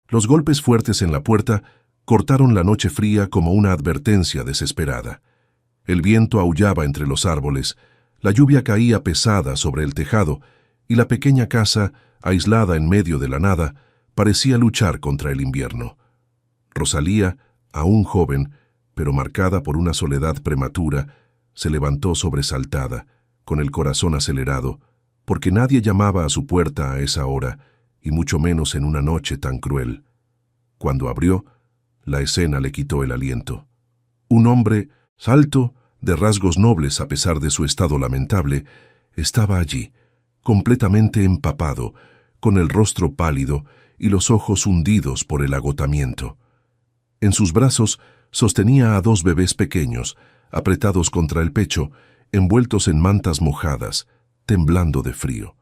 Los golpes fuertes en la puerta cortaron la noche fría como una advertencia desesperada. El viento aullaba entre los árboles, la lluvia caía pesada sobre el tejado y la pequeña casa, aislada en medio de la nada, parecía luchar contra el invierno. Rosalía, aún joven, pero marcada por una soledad prematura, se levantó sobresaltada, con el corazón acelerado, porque nadie llamaba a su puerta a esa hora, y mucho menos en una noche tan cruel. Cuando abrió, la escena le quitó el aliento. Un hombre, alto, de rasgos nobles a pesar de su estado lamentable, estaba allí, completamente empapado, con el rostro pálido y los ojos hundidos por el agotamiento. En sus brazos sostenía a 2 bebés pequeños, apretados contra el pecho, envueltos en mantas mojadas, temblando de frío.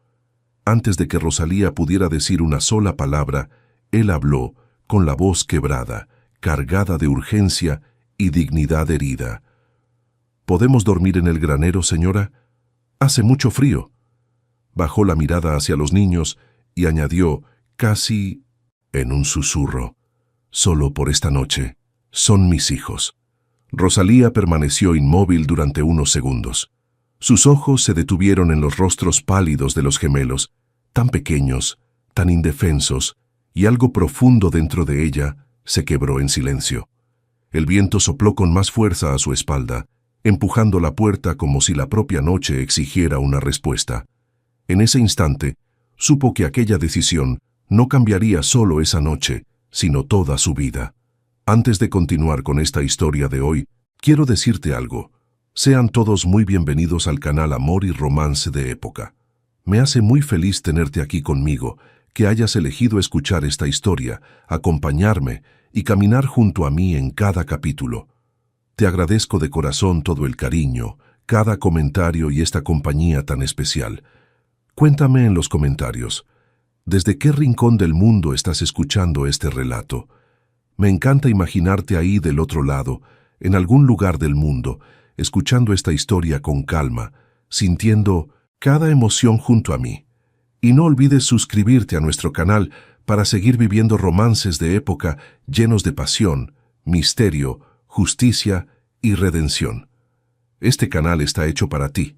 Antes de que Rosalía pudiera decir una sola palabra, él habló, con la voz quebrada, cargada de urgencia y dignidad herida. ¿Podemos dormir en el granero, señora? Hace mucho frío. Bajó la mirada hacia los niños y añadió, casi en un susurro, solo por esta noche, son mis hijos. Rosalía permaneció inmóvil durante unos segundos. Sus ojos se detuvieron en los rostros pálidos de los gemelos, tan pequeños, tan indefensos, y algo profundo dentro de ella se quebró en silencio. El viento sopló con más fuerza a su espalda, empujando la puerta como si la propia noche exigiera una respuesta. En ese instante, supo que aquella decisión no cambiaría solo esa noche, sino toda su vida. Antes de continuar con esta historia de hoy, quiero decirte algo. Sean todos muy bienvenidos al canal Amor y Romance de Época. Me hace muy feliz tenerte aquí conmigo, que hayas elegido escuchar esta historia, acompañarme y caminar junto a mí en cada capítulo. Te agradezco de corazón todo el cariño, cada comentario y esta compañía tan especial. Cuéntame en los comentarios, ¿desde qué rincón del mundo estás escuchando este relato? Me encanta imaginarte ahí del otro lado, en algún lugar del mundo, escuchando esta historia con calma, sintiendo cada emoción junto a mí. Y no olvides suscribirte a nuestro canal para seguir viviendo romances de época llenos de pasión, misterio, justicia y redención. Este canal está hecho para ti,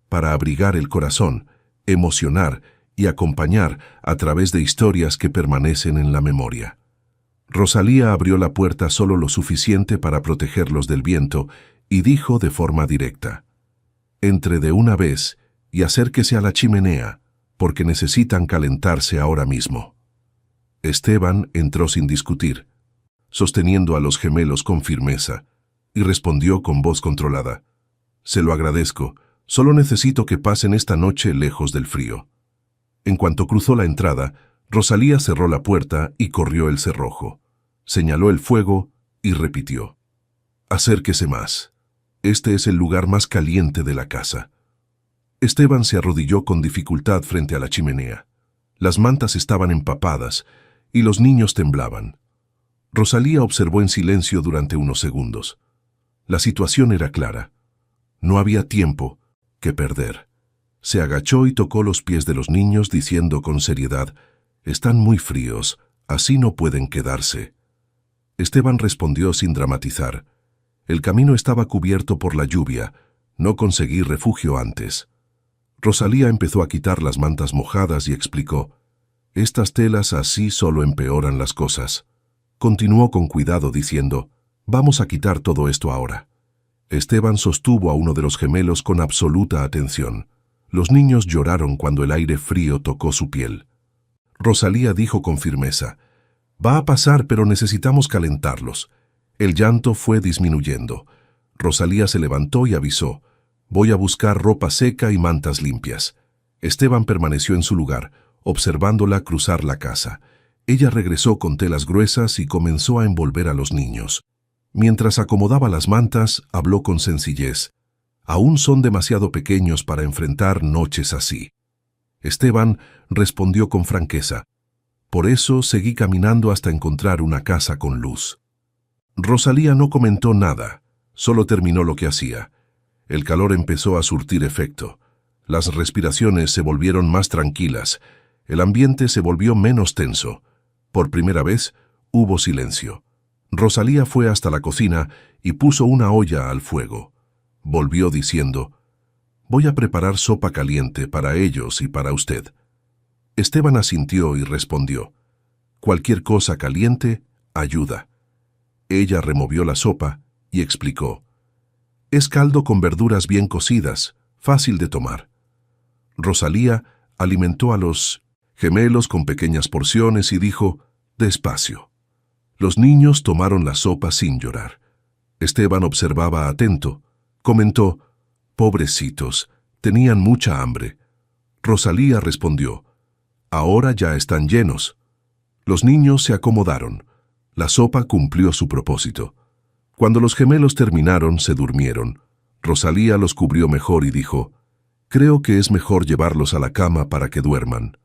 para abrigar el corazón, emocionar y acompañar a través de historias que permanecen en la memoria. Rosalía abrió la puerta solo lo suficiente para protegerlos del viento y dijo de forma directa: «Entre de una vez y acérquese a la chimenea, porque necesitan calentarse ahora mismo». Esteban entró sin discutir, sosteniendo a los gemelos con firmeza, y respondió con voz controlada: «Se lo agradezco, solo necesito que pasen esta noche lejos del frío». En cuanto cruzó la entrada, Rosalía cerró la puerta y corrió el cerrojo. Señaló el fuego y repitió: «Acérquese más. Este es el lugar más caliente de la casa». Esteban se arrodilló con dificultad frente a la chimenea. Las mantas estaban empapadas y los niños temblaban. Rosalía observó en silencio durante unos segundos. La situación era clara. No había tiempo que perder. Se agachó y tocó los pies de los niños diciendo con seriedad: «Están muy fríos, así no pueden quedarse». Esteban respondió sin dramatizar: «El camino estaba cubierto por la lluvia, no conseguí refugio antes». Rosalía empezó a quitar las mantas mojadas y explicó: «Estas telas así solo empeoran las cosas». Continuó con cuidado diciendo: «Vamos a quitar todo esto ahora». Esteban sostuvo a uno de los gemelos con absoluta atención. Los niños lloraron cuando el aire frío tocó su piel. Rosalía dijo con firmeza: «Va a pasar, pero necesitamos calentarlos». El llanto fue disminuyendo. Rosalía se levantó y avisó: «Voy a buscar ropa seca y mantas limpias». Esteban permaneció en su lugar, observándola cruzar la casa. Ella regresó con telas gruesas y comenzó a envolver a los niños. Mientras acomodaba las mantas, habló con sencillez: «Aún son demasiado pequeños para enfrentar noches así». Esteban respondió con franqueza: «Por eso seguí caminando hasta encontrar una casa con luz». Rosalía no comentó nada, solo terminó lo que hacía. El calor empezó a surtir efecto. Las respiraciones se volvieron más tranquilas. El ambiente se volvió menos tenso. Por primera vez, hubo silencio. Rosalía fue hasta la cocina y puso una olla al fuego. Volvió diciendo: «Voy a preparar sopa caliente para ellos y para usted». Esteban asintió y respondió: «Cualquier cosa caliente ayuda». Ella removió la sopa y explicó: «Es caldo con verduras bien cocidas, fácil de tomar». Rosalía alimentó a los gemelos con pequeñas porciones y dijo: «Despacio». Los niños tomaron la sopa sin llorar. Esteban observaba atento. Comentó: «Pobrecitos, tenían mucha hambre». Rosalía respondió: «Ahora ya están llenos». Los niños se acomodaron. La sopa cumplió su propósito. Cuando los gemelos terminaron, se durmieron. Rosalía los cubrió mejor y dijo: «Creo que es mejor llevarlos a la cama para que duerman».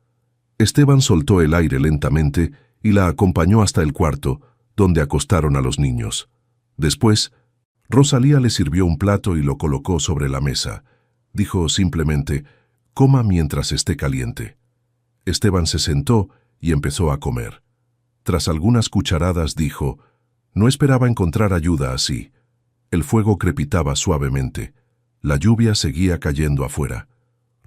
Esteban soltó el aire lentamente y la acompañó hasta el cuarto, donde acostaron a los niños. Después, Rosalía le sirvió un plato y lo colocó sobre la mesa. Dijo simplemente: «Coma mientras esté caliente». Esteban se sentó y empezó a comer. Tras algunas cucharadas dijo: «No esperaba encontrar ayuda así». El fuego crepitaba suavemente. La lluvia seguía cayendo afuera.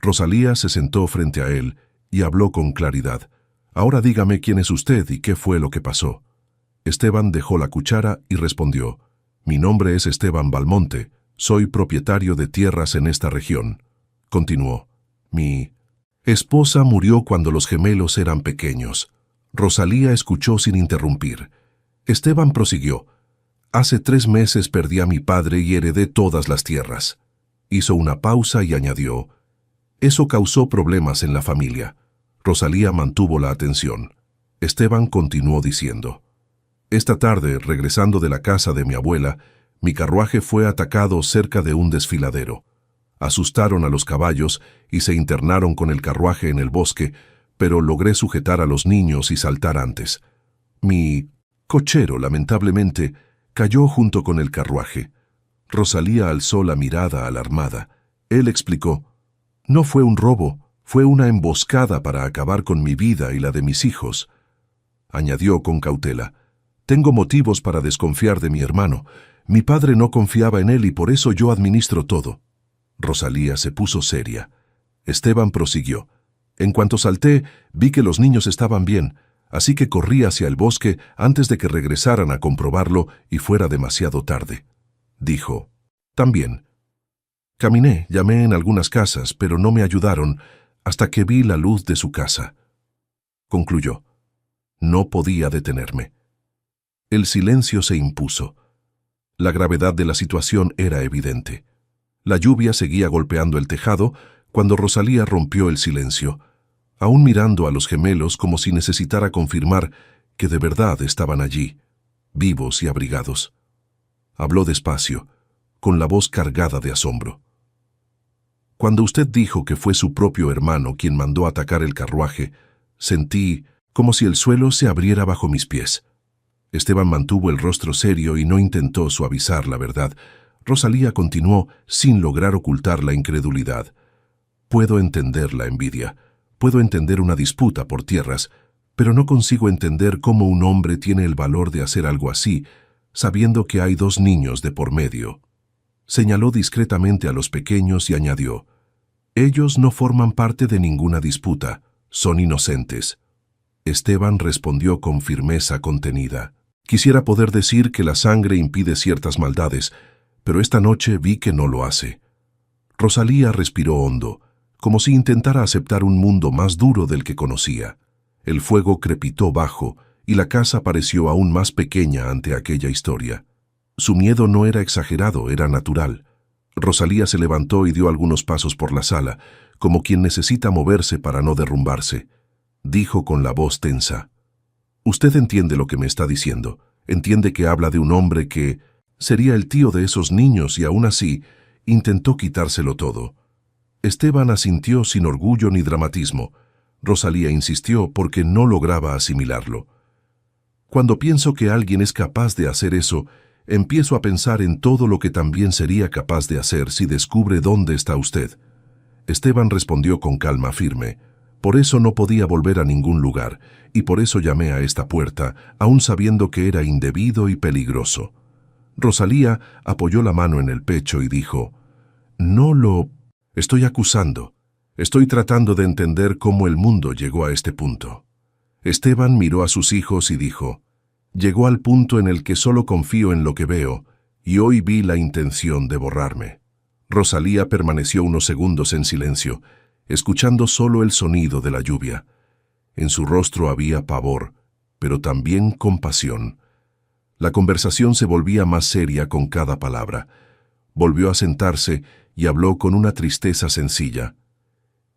Rosalía se sentó frente a él y habló con claridad: «Ahora dígame quién es usted y qué fue lo que pasó». Esteban dejó la cuchara y respondió: «Mi nombre es Esteban Balmonte, soy propietario de tierras en esta región». Continuó: «Mi esposa murió cuando los gemelos eran pequeños». Rosalía escuchó sin interrumpir. Esteban prosiguió: «Hace 3 meses perdí a mi padre y heredé todas las tierras». Hizo una pausa y añadió: «Eso causó problemas en la familia». Rosalía mantuvo la atención. Esteban continuó diciendo: «Esta tarde, regresando de la casa de mi abuela, mi carruaje fue atacado cerca de un desfiladero. Asustaron a los caballos y se internaron con el carruaje en el bosque, pero logré sujetar a los niños y saltar antes. Mi cochero, lamentablemente, cayó junto con el carruaje». Rosalía alzó la mirada alarmada. Él explicó: «No fue un robo, fue una emboscada para acabar con mi vida y la de mis hijos». Añadió con cautela: «Tengo motivos para desconfiar de mi hermano. Mi padre no confiaba en él y por eso yo administro todo». Rosalía se puso seria. Esteban prosiguió: «En cuanto salté, vi que los niños estaban bien, así que corrí hacia el bosque antes de que regresaran a comprobarlo y fuera demasiado tarde». Dijo: «También. Caminé, llamé en algunas casas, pero no me ayudaron hasta que vi la luz de su casa». Concluyó: «No podía detenerme». El silencio se impuso. La gravedad de la situación era evidente. La lluvia seguía golpeando el tejado cuando Rosalía rompió el silencio, aún mirando a los gemelos como si necesitara confirmar que de verdad estaban allí, vivos y abrigados. Habló despacio, con la voz cargada de asombro. «Cuando usted dijo que fue su propio hermano quien mandó atacar el carruaje, sentí como si el suelo se abriera bajo mis pies». Esteban mantuvo el rostro serio y no intentó suavizar la verdad. Rosalía continuó sin lograr ocultar la incredulidad: «Puedo entender la envidia, puedo entender una disputa por tierras, pero no consigo entender cómo un hombre tiene el valor de hacer algo así, sabiendo que hay 2 niños de por medio». Señaló discretamente a los pequeños y añadió: «Ellos no forman parte de ninguna disputa, son inocentes». Esteban respondió con firmeza contenida: «Quisiera poder decir que la sangre impide ciertas maldades, pero esta noche vi que no lo hace». Rosalía respiró hondo, como si intentara aceptar un mundo más duro del que conocía. El fuego crepitó bajo y la casa pareció aún más pequeña ante aquella historia. Su miedo no era exagerado, era natural. Rosalía se levantó y dio algunos pasos por la sala, como quien necesita moverse para no derrumbarse. Dijo con la voz tensa: «Usted entiende lo que me está diciendo. Entiende que habla de un hombre que sería el tío de esos niños y aún así intentó quitárselo todo». Esteban asintió sin orgullo ni dramatismo. Rosalía insistió porque no lograba asimilarlo. «Cuando pienso que alguien es capaz de hacer eso, empiezo a pensar en todo lo que también sería capaz de hacer si descubre dónde está usted». Esteban respondió con calma firme: Por eso no podía volver a ningún lugar, y por eso llamé a esta puerta, aun sabiendo que era indebido y peligroso. Rosalía apoyó la mano en el pecho y dijo, «No lo estoy acusando. Estoy tratando de entender cómo el mundo llegó a este punto». Esteban miró a sus hijos y dijo, «Llegó al punto en el que solo confío en lo que veo, y hoy vi la intención de borrarme». Rosalía permaneció unos segundos en silencio, escuchando solo el sonido de la lluvia. En su rostro había pavor, pero también compasión. La conversación se volvía más seria con cada palabra. Volvió a sentarse y habló con una tristeza sencilla.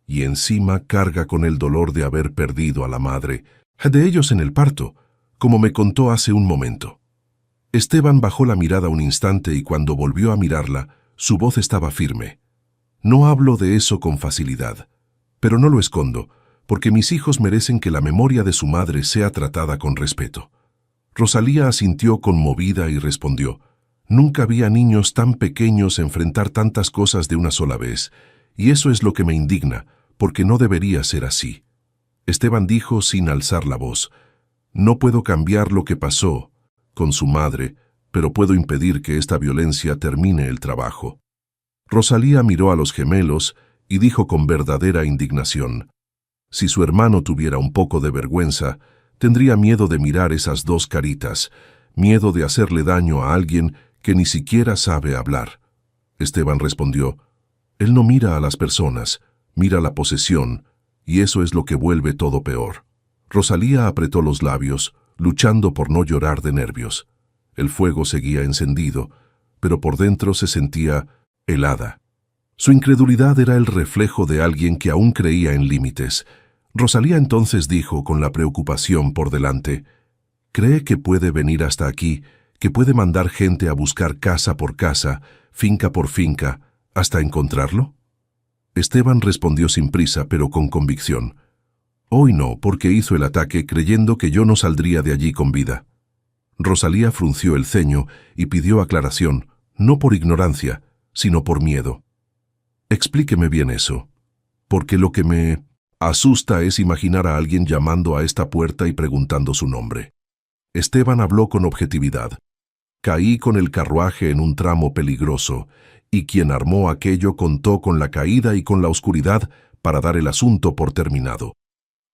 Y encima carga con el dolor de haber perdido a la madre, de ellos en el parto, como me contó hace un momento. Esteban bajó la mirada un instante y cuando volvió a mirarla, su voz estaba firme. No hablo de eso con facilidad, pero no lo escondo, porque mis hijos merecen que la memoria de su madre sea tratada con respeto. Rosalía asintió conmovida y respondió, «Nunca vi a niños tan pequeños enfrentar tantas cosas de una sola vez, y eso es lo que me indigna, porque no debería ser así». Esteban dijo sin alzar la voz, «No puedo cambiar lo que pasó con su madre, pero puedo impedir que esta violencia termine el trabajo». Rosalía miró a los gemelos y dijo con verdadera indignación, «Si su hermano tuviera un poco de vergüenza, tendría miedo de mirar esas dos caritas, miedo de hacerle daño a alguien que ni siquiera sabe hablar». Esteban respondió, «Él no mira a las personas, mira la posesión, y eso es lo que vuelve todo peor». Rosalía apretó los labios, luchando por no llorar de nervios. El fuego seguía encendido, pero por dentro se sentía helada. Su incredulidad era el reflejo de alguien que aún creía en límites. Rosalía entonces dijo con la preocupación por delante, «¿Cree que puede venir hasta aquí, que puede mandar gente a buscar casa por casa, finca por finca, hasta encontrarlo?» Esteban respondió sin prisa, pero con convicción, «Hoy no, porque hizo el ataque creyendo que yo no saldría de allí con vida». Rosalía frunció el ceño y pidió aclaración, no por ignorancia, sino por miedo. «Explíqueme bien eso, porque lo que me asusta es imaginar a alguien llamando a esta puerta y preguntando su nombre». Esteban habló con objetividad. «Caí con el carruaje en un tramo peligroso, y quien armó aquello contó con la caída y con la oscuridad para dar el asunto por terminado».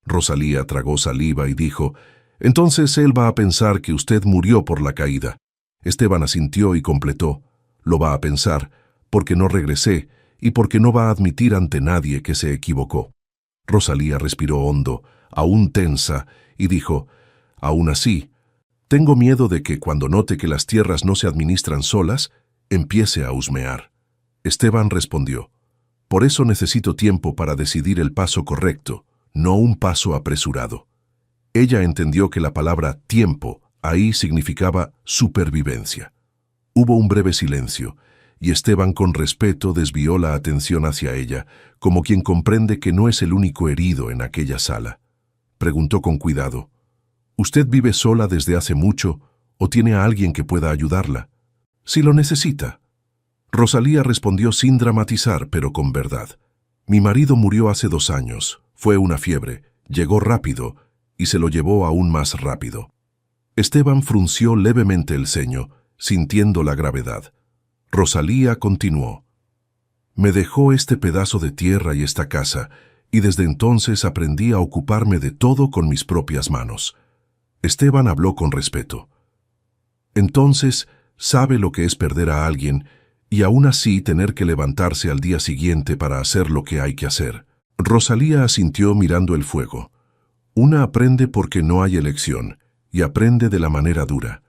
Rosalía tragó saliva y dijo, «Entonces él va a pensar que usted murió por la caída». Esteban asintió y completó, «Lo va a pensar, porque no regresé y porque no va a admitir ante nadie que se equivocó». Rosalía respiró hondo, aún tensa, y dijo, «Aún así, tengo miedo de que cuando note que las tierras no se administran solas, empiece a husmear». Esteban respondió, «Por eso necesito tiempo para decidir el paso correcto, no un paso apresurado». Ella entendió que la palabra tiempo ahí significaba supervivencia. Hubo un breve silencio, y Esteban con respeto desvió la atención hacia ella, como quien comprende que no es el único herido en aquella sala. Preguntó con cuidado, «¿Usted vive sola desde hace mucho o tiene a alguien que pueda ayudarla? Si lo necesita». Rosalía respondió sin dramatizar, pero con verdad. «Mi marido murió hace 2 años, fue una fiebre, llegó rápido y se lo llevó aún más rápido». Esteban frunció levemente el ceño, sintiendo la gravedad. Rosalía continuó, «Me dejó este pedazo de tierra y esta casa, y desde entonces aprendí a ocuparme de todo con mis propias manos». Esteban habló con respeto. «Entonces, sabe lo que es perder a alguien, y aún así tener que levantarse al día siguiente para hacer lo que hay que hacer». Rosalía asintió mirando el fuego. «Una aprende porque no hay elección, y aprende de la manera dura».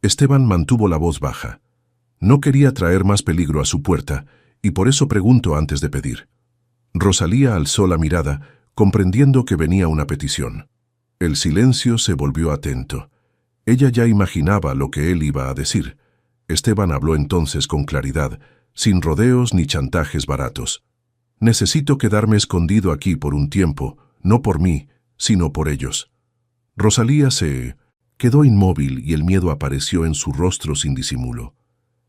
Esteban mantuvo la voz baja. No quería traer más peligro a su puerta, y por eso pregunto antes de pedir. Rosalía alzó la mirada, comprendiendo que venía una petición. El silencio se volvió atento. Ella ya imaginaba lo que él iba a decir. Esteban habló entonces con claridad, sin rodeos ni chantajes baratos. «Necesito quedarme escondido aquí por un tiempo, no por mí, sino por ellos». Rosalía se quedó inmóvil y el miedo apareció en su rostro sin disimulo.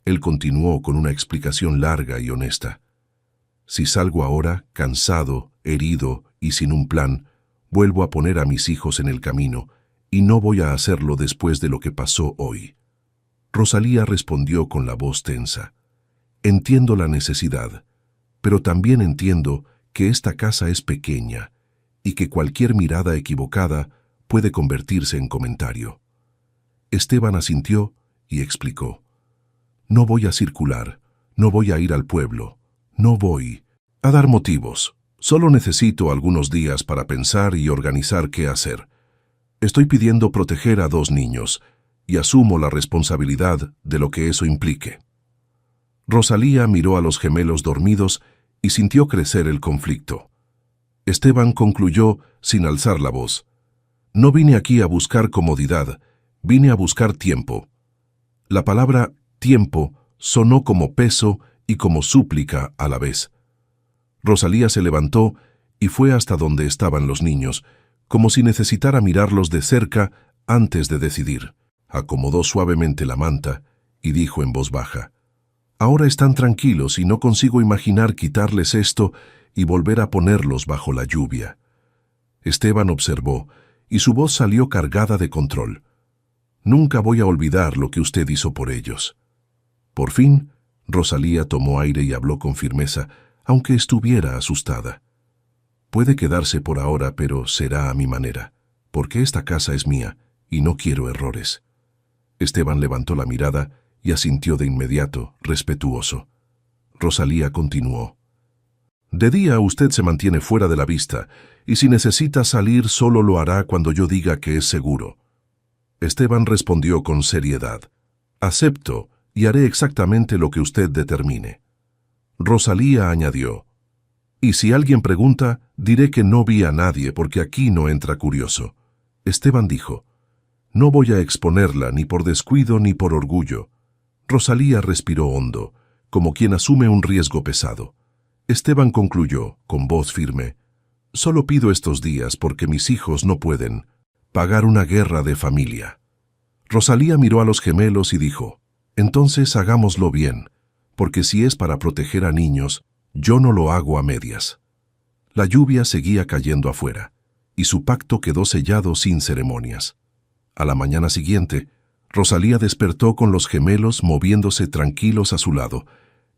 Él continuó con una explicación larga y honesta. Si salgo ahora, cansado, herido y sin un plan, vuelvo a poner a mis hijos en el camino, y no voy a hacerlo después de lo que pasó hoy. Rosalía respondió con la voz tensa. Entiendo la necesidad, pero también entiendo que esta casa es pequeña y que cualquier mirada equivocada puede convertirse en comentario. Esteban asintió y explicó. No voy a circular, no voy a ir al pueblo, no voy a dar motivos. Solo necesito algunos días para pensar y organizar qué hacer. Estoy pidiendo proteger a 2 niños y asumo la responsabilidad de lo que eso implique. Rosalía miró a los gemelos dormidos y sintió crecer el conflicto. Esteban concluyó sin alzar la voz. No vine aquí a buscar comodidad, vine a buscar tiempo. La palabra tiempo sonó como peso y como súplica a la vez. Rosalía se levantó y fue hasta donde estaban los niños, como si necesitara mirarlos de cerca antes de decidir. Acomodó suavemente la manta y dijo en voz baja. Ahora están tranquilos y no consigo imaginar quitarles esto y volver a ponerlos bajo la lluvia. Esteban observó y su voz salió cargada de control. Nunca voy a olvidar lo que usted hizo por ellos. Por fin, Rosalía tomó aire y habló con firmeza, aunque estuviera asustada. Puede quedarse por ahora, pero será a mi manera, porque esta casa es mía y no quiero errores. Esteban levantó la mirada y asintió de inmediato, respetuoso. Rosalía continuó. De día usted se mantiene fuera de la vista, y si necesita salir solo lo hará cuando yo diga que es seguro. Esteban respondió con seriedad. Acepto y haré exactamente lo que usted determine. Rosalía añadió. Y si alguien pregunta, diré que no vi a nadie porque aquí no entra curioso. Esteban dijo. No voy a exponerla ni por descuido ni por orgullo. Rosalía respiró hondo, como quien asume un riesgo pesado. Esteban concluyó, con voz firme. Solo pido estos días porque mis hijos no pueden pagar una guerra de familia. Rosalía miró a los gemelos y dijo, entonces hagámoslo bien, porque si es para proteger a niños, yo no lo hago a medias. La lluvia seguía cayendo afuera, y su pacto quedó sellado sin ceremonias. A la mañana siguiente, Rosalía despertó con los gemelos moviéndose tranquilos a su lado,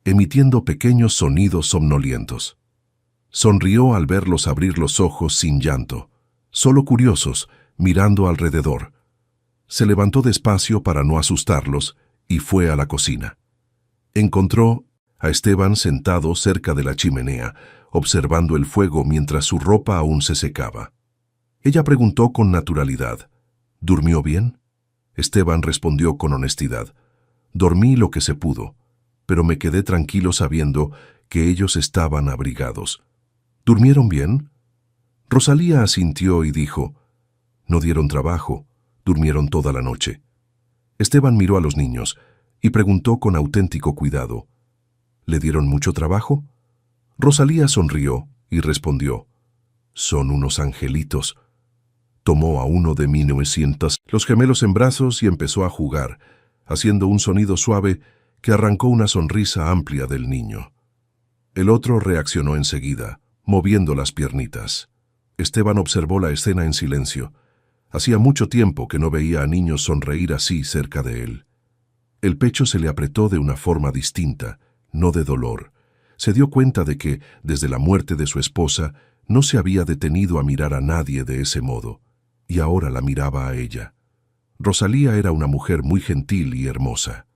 emitiendo pequeños sonidos somnolientos. Sonrió al verlos abrir los ojos sin llanto, solo curiosos, mirando alrededor. Se levantó despacio para no asustarlos y fue a la cocina. Encontró a Esteban sentado cerca de la chimenea, observando el fuego mientras su ropa aún se secaba. Ella preguntó con naturalidad, ¿durmió bien? Esteban respondió con honestidad, dormí lo que se pudo, pero me quedé tranquilo sabiendo que ellos estaban abrigados. ¿Durmieron bien? Rosalía asintió y dijo, no dieron trabajo, durmieron toda la noche. Esteban miró a los niños y preguntó con auténtico cuidado, ¿le dieron mucho trabajo? Rosalía sonrió y respondió, son unos angelitos. Tomó a uno de 1900 los gemelos en brazos y empezó a jugar, haciendo un sonido suave que arrancó una sonrisa amplia del niño. El otro reaccionó enseguida, moviendo las piernitas. Esteban observó la escena en silencio. Hacía mucho tiempo que no veía a niños sonreír así cerca de él. El pecho se le apretó de una forma distinta, no de dolor. Se dio cuenta de que, desde la muerte de su esposa, no se había detenido a mirar a nadie de ese modo, y ahora la miraba a ella. Rosalía era una mujer muy gentil y hermosa.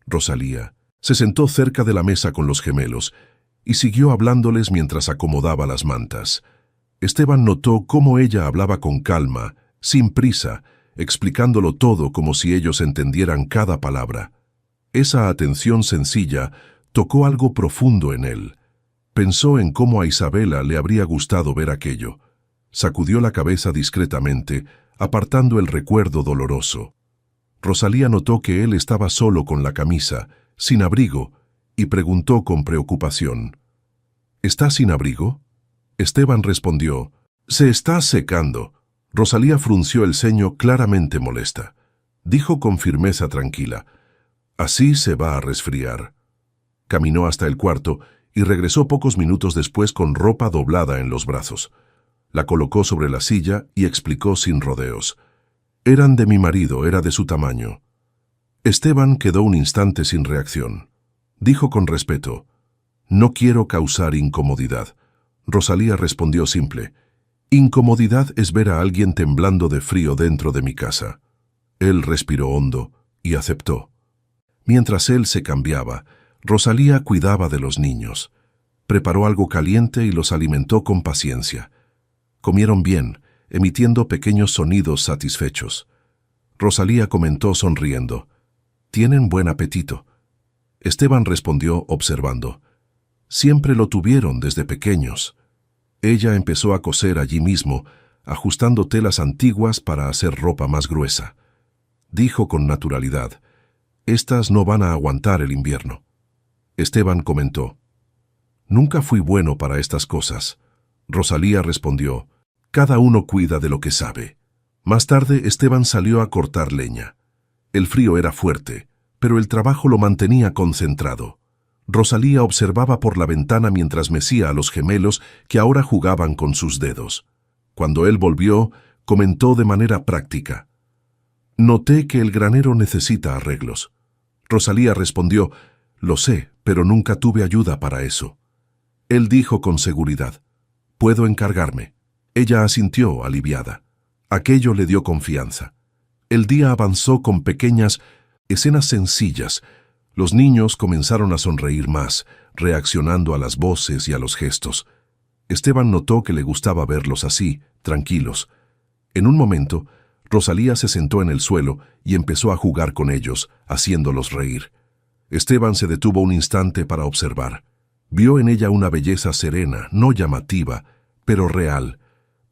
Rosalía se sentó cerca de la mesa con los gemelos y siguió hablándoles mientras acomodaba las mantas. Esteban notó cómo ella hablaba con calma, sin prisa, explicándolo todo como si ellos entendieran cada palabra. Esa atención sencilla tocó algo profundo en él. Pensó en cómo a Isabela le habría gustado ver aquello. Sacudió la cabeza discretamente, apartando el recuerdo doloroso. Rosalía notó que él estaba solo con la camisa, sin abrigo, y preguntó con preocupación, ¿está sin abrigo? Esteban respondió, se está secando. Rosalía frunció el ceño claramente molesta. Dijo con firmeza tranquila, así se va a resfriar. Caminó hasta el cuarto y regresó pocos minutos después con ropa doblada en los brazos. La colocó sobre la silla y explicó sin rodeos. Eran de mi marido, era de su tamaño. Esteban quedó un instante sin reacción. Dijo con respeto, «No quiero causar incomodidad». Rosalía respondió simple, «Incomodidad es ver a alguien temblando de frío dentro de mi casa». Él respiró hondo y aceptó. Mientras él se cambiaba, Rosalía cuidaba de los niños. Preparó algo caliente y los alimentó con paciencia. Comieron bien, emitiendo pequeños sonidos satisfechos. Rosalía comentó sonriendo, «Tienen buen apetito». Esteban respondió observando, «Siempre lo tuvieron desde pequeños». Ella empezó a coser allí mismo, ajustando telas antiguas para hacer ropa más gruesa. Dijo con naturalidad, «Estas no van a aguantar el invierno». Esteban comentó, «Nunca fui bueno para estas cosas». Rosalía respondió, «Cada uno cuida de lo que sabe». Más tarde, Esteban salió a cortar leña. El frío era fuerte, pero el trabajo lo mantenía concentrado. Rosalía observaba por la ventana mientras mecía a los gemelos que ahora jugaban con sus dedos. Cuando él volvió, comentó de manera práctica, «Noté que el granero necesita arreglos». Rosalía respondió, «Lo sé, pero nunca tuve ayuda para eso». Él dijo con seguridad, «Puedo encargarme». Ella asintió, aliviada. Aquello le dio confianza. El día avanzó con pequeñas escenas sencillas. Los niños comenzaron a sonreír más, reaccionando a las voces y a los gestos. Esteban notó que le gustaba verlos así, tranquilos. En un momento, Rosalía se sentó en el suelo y empezó a jugar con ellos, haciéndolos reír. Esteban se detuvo un instante para observar. Vio en ella una belleza serena, no llamativa, pero real.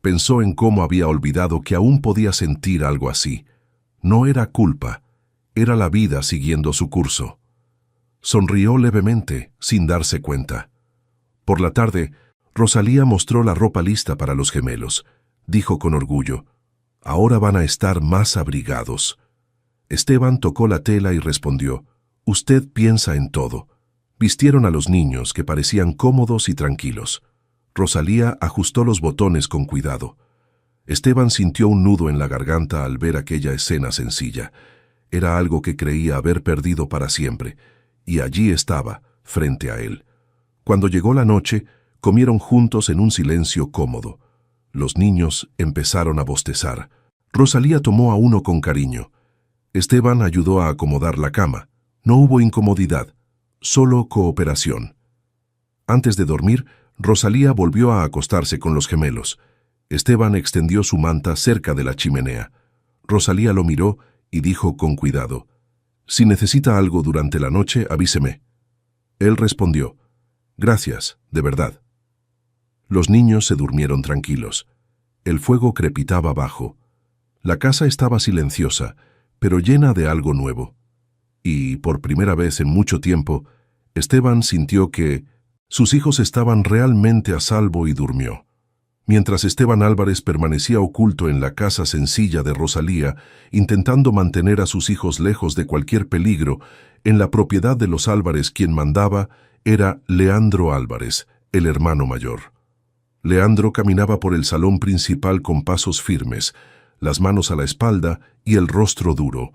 Pensó en cómo había olvidado que aún podía sentir algo así. No era culpa, era la vida siguiendo su curso. Sonrió levemente, sin darse cuenta. Por la tarde, Rosalía mostró la ropa lista para los gemelos. Dijo con orgullo, «Ahora van a estar más abrigados». Esteban tocó la tela y respondió, «Usted piensa en todo». Vistieron a los niños, que parecían cómodos y tranquilos. Rosalía ajustó los botones con cuidado. Esteban sintió un nudo en la garganta al ver aquella escena sencilla. Era algo que creía haber perdido para siempre, y allí estaba, frente a él. Cuando llegó la noche, comieron juntos en un silencio cómodo. Los niños empezaron a bostezar. Rosalía tomó a uno con cariño. Esteban ayudó a acomodar la cama. No hubo incomodidad, solo cooperación. Antes de dormir, Rosalía volvió a acostarse con los gemelos. Esteban extendió su manta cerca de la chimenea. Rosalía lo miró y dijo con cuidado, «Si necesita algo durante la noche, avíseme». Él respondió, «Gracias, de verdad». Los niños se durmieron tranquilos. El fuego crepitaba abajo. La casa estaba silenciosa, pero llena de algo nuevo. Y, por primera vez en mucho tiempo, Esteban sintió que sus hijos estaban realmente a salvo y durmió. Mientras Esteban Álvarez permanecía oculto en la casa sencilla de Rosalía, intentando mantener a sus hijos lejos de cualquier peligro, en la propiedad de los Álvarez quien mandaba era Leandro Álvarez, el hermano mayor. Leandro caminaba por el salón principal con pasos firmes, las manos a la espalda y el rostro duro.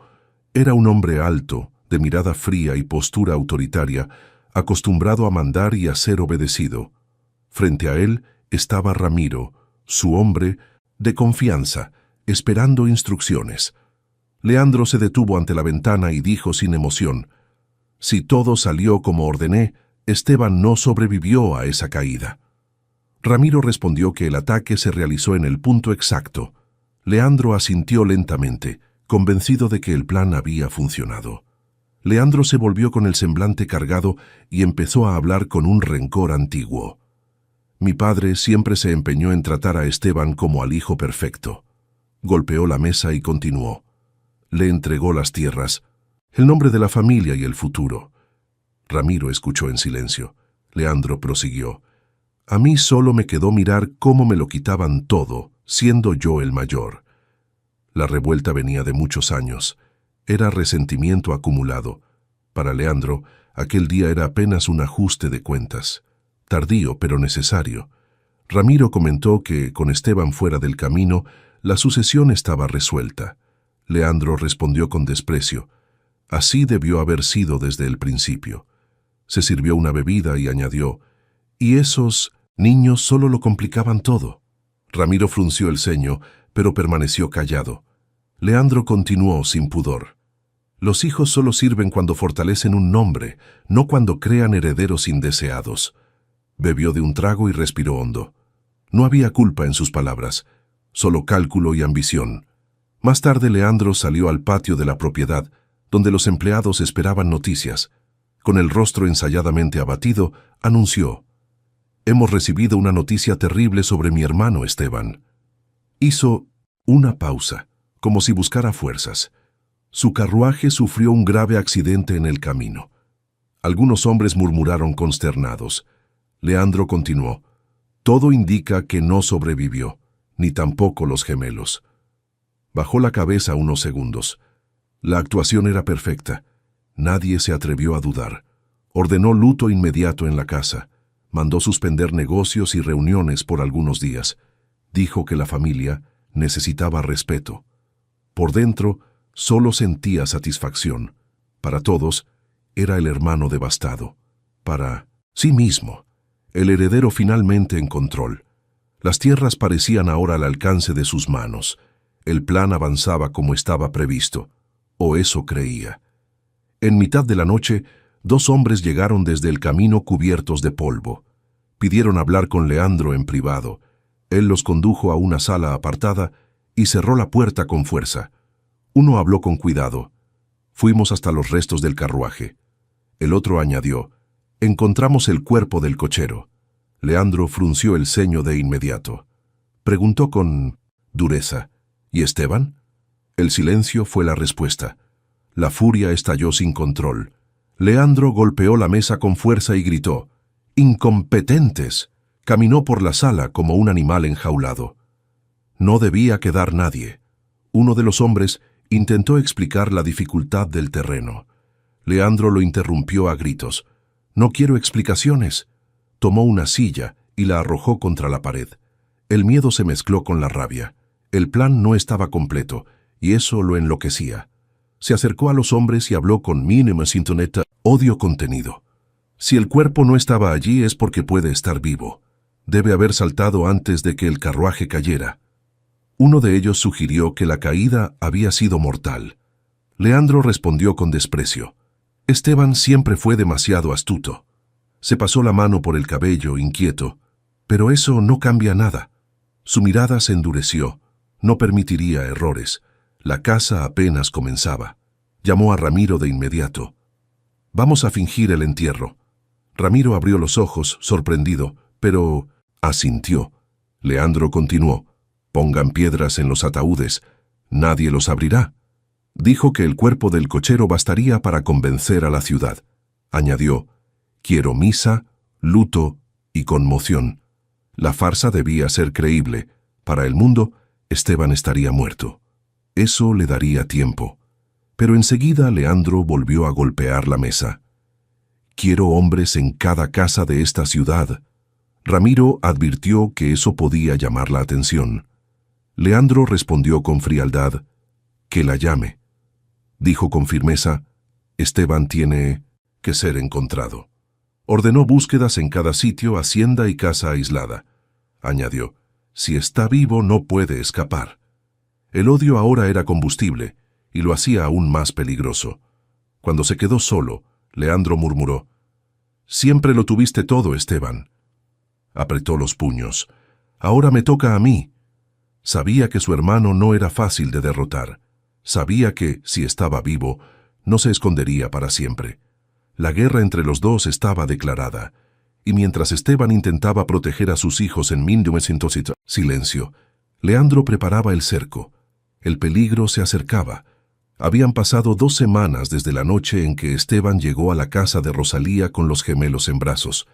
Era un hombre alto, de mirada fría y postura autoritaria, acostumbrado a mandar y a ser obedecido. Frente a él estaba Ramiro, su hombre de confianza, esperando instrucciones. Leandro se detuvo ante la ventana y dijo sin emoción, «Si todo salió como ordené, Esteban no sobrevivió a esa caída». Ramiro respondió que el ataque se realizó en el punto exacto. Leandro asintió lentamente, convencido de que el plan había funcionado. Leandro se volvió con el semblante cargado y empezó a hablar con un rencor antiguo. «Mi padre siempre se empeñó en tratar a Esteban como al hijo perfecto». Golpeó la mesa y continuó. «Le entregó las tierras, el nombre de la familia y el futuro». Ramiro escuchó en silencio. Leandro prosiguió. «A mí solo me quedó mirar cómo me lo quitaban todo, siendo yo el mayor». La revuelta venía de muchos años. Era resentimiento acumulado. Para Leandro, aquel día era apenas un ajuste de cuentas. tardío pero necesario. Ramiro comentó que, con Esteban fuera del camino, la sucesión estaba resuelta. Leandro respondió con desprecio. Así debió haber sido desde el principio. Se sirvió una bebida y añadió, «Y esos niños solo lo complicaban todo». Ramiro frunció el ceño, pero permaneció callado. Leandro continuó sin pudor. «Los hijos solo sirven cuando fortalecen un nombre, no cuando crean herederos indeseados». Bebió de un trago y respiró hondo. No había culpa en sus palabras, solo cálculo y ambición. Más tarde Leandro salió al patio de la propiedad, donde los empleados esperaban noticias. Con el rostro ensayadamente abatido, anunció, «Hemos recibido una noticia terrible sobre mi hermano Esteban». Hizo una pausa, como si buscara fuerzas. Su carruaje sufrió un grave accidente en el camino. Algunos hombres murmuraron consternados. Leandro continuó, «Todo indica que no sobrevivió, ni tampoco los gemelos». Bajó la cabeza unos segundos. La actuación era perfecta. Nadie se atrevió a dudar. Ordenó luto inmediato en la casa. Mandó suspender negocios y reuniones por algunos días. Dijo que la familia necesitaba respeto. Por dentro, solo sentía satisfacción. Para todos, era el hermano devastado. Para sí mismo, el heredero finalmente en control. Las tierras parecían ahora al alcance de sus manos. El plan avanzaba como estaba previsto, o eso creía. En mitad de la noche, 2 hombres llegaron desde el camino cubiertos de polvo. Pidieron hablar con Leandro en privado. Él los condujo a una sala apartada y cerró la puerta con fuerza. Uno habló con cuidado. «Fuimos hasta los restos del carruaje». El otro añadió, «Encontramos el cuerpo del cochero». Leandro frunció el ceño de inmediato. Preguntó con dureza, «¿Y Esteban?». El silencio fue la respuesta. La furia estalló sin control. Leandro golpeó la mesa con fuerza y gritó, «¡Incompetentes!». Caminó por la sala como un animal enjaulado. No debía quedar nadie. Uno de los hombres intentó explicar la dificultad del terreno. Leandro lo interrumpió a gritos. «No quiero explicaciones». Tomó una silla y la arrojó contra la pared. El miedo se mezcló con la rabia. El plan no estaba completo, y eso lo enloquecía. Se acercó a los hombres y habló con mínima sintoneta, odio contenido. Si el cuerpo no estaba allí es porque puede estar vivo. Debe haber saltado antes de que el carruaje cayera. Uno de ellos sugirió que la caída había sido mortal. Leandro respondió con desprecio. Esteban siempre fue demasiado astuto. Se pasó la mano por el cabello, inquieto, pero eso no cambia nada. Su mirada se endureció. No permitiría errores. La caza apenas comenzaba. Llamó a Ramiro de inmediato. «Vamos a fingir el entierro». Ramiro abrió los ojos, sorprendido, pero asintió. Leandro continuó. «Pongan piedras en los ataúdes. Nadie los abrirá». Dijo que el cuerpo del cochero bastaría para convencer a la ciudad. Añadió, «Quiero misa, luto y conmoción». La farsa debía ser creíble. Para el mundo, Esteban estaría muerto. Eso le daría tiempo. Pero enseguida Leandro volvió a golpear la mesa. «Quiero hombres en cada casa de esta ciudad». Ramiro advirtió que eso podía llamar la atención. Leandro respondió con frialdad, «Que la llame». Dijo con firmeza, «Esteban tiene que ser encontrado». Ordenó búsquedas en cada sitio, hacienda y casa aislada. Añadió, «Si está vivo no puede escapar». El odio ahora era combustible, y lo hacía aún más peligroso. Cuando se quedó solo, Leandro murmuró, «Siempre lo tuviste todo, Esteban». Apretó los puños. «Ahora me toca a mí». Sabía que su hermano no era fácil de derrotar. Sabía que, si estaba vivo, no se escondería para siempre. La guerra entre los dos estaba declarada, y mientras Esteban intentaba proteger a sus hijos en 1900, silencio, Leandro preparaba el cerco. El peligro se acercaba. Habían pasado 2 semanas desde la noche en que Esteban llegó a la casa de Rosalía con los gemelos en brazos.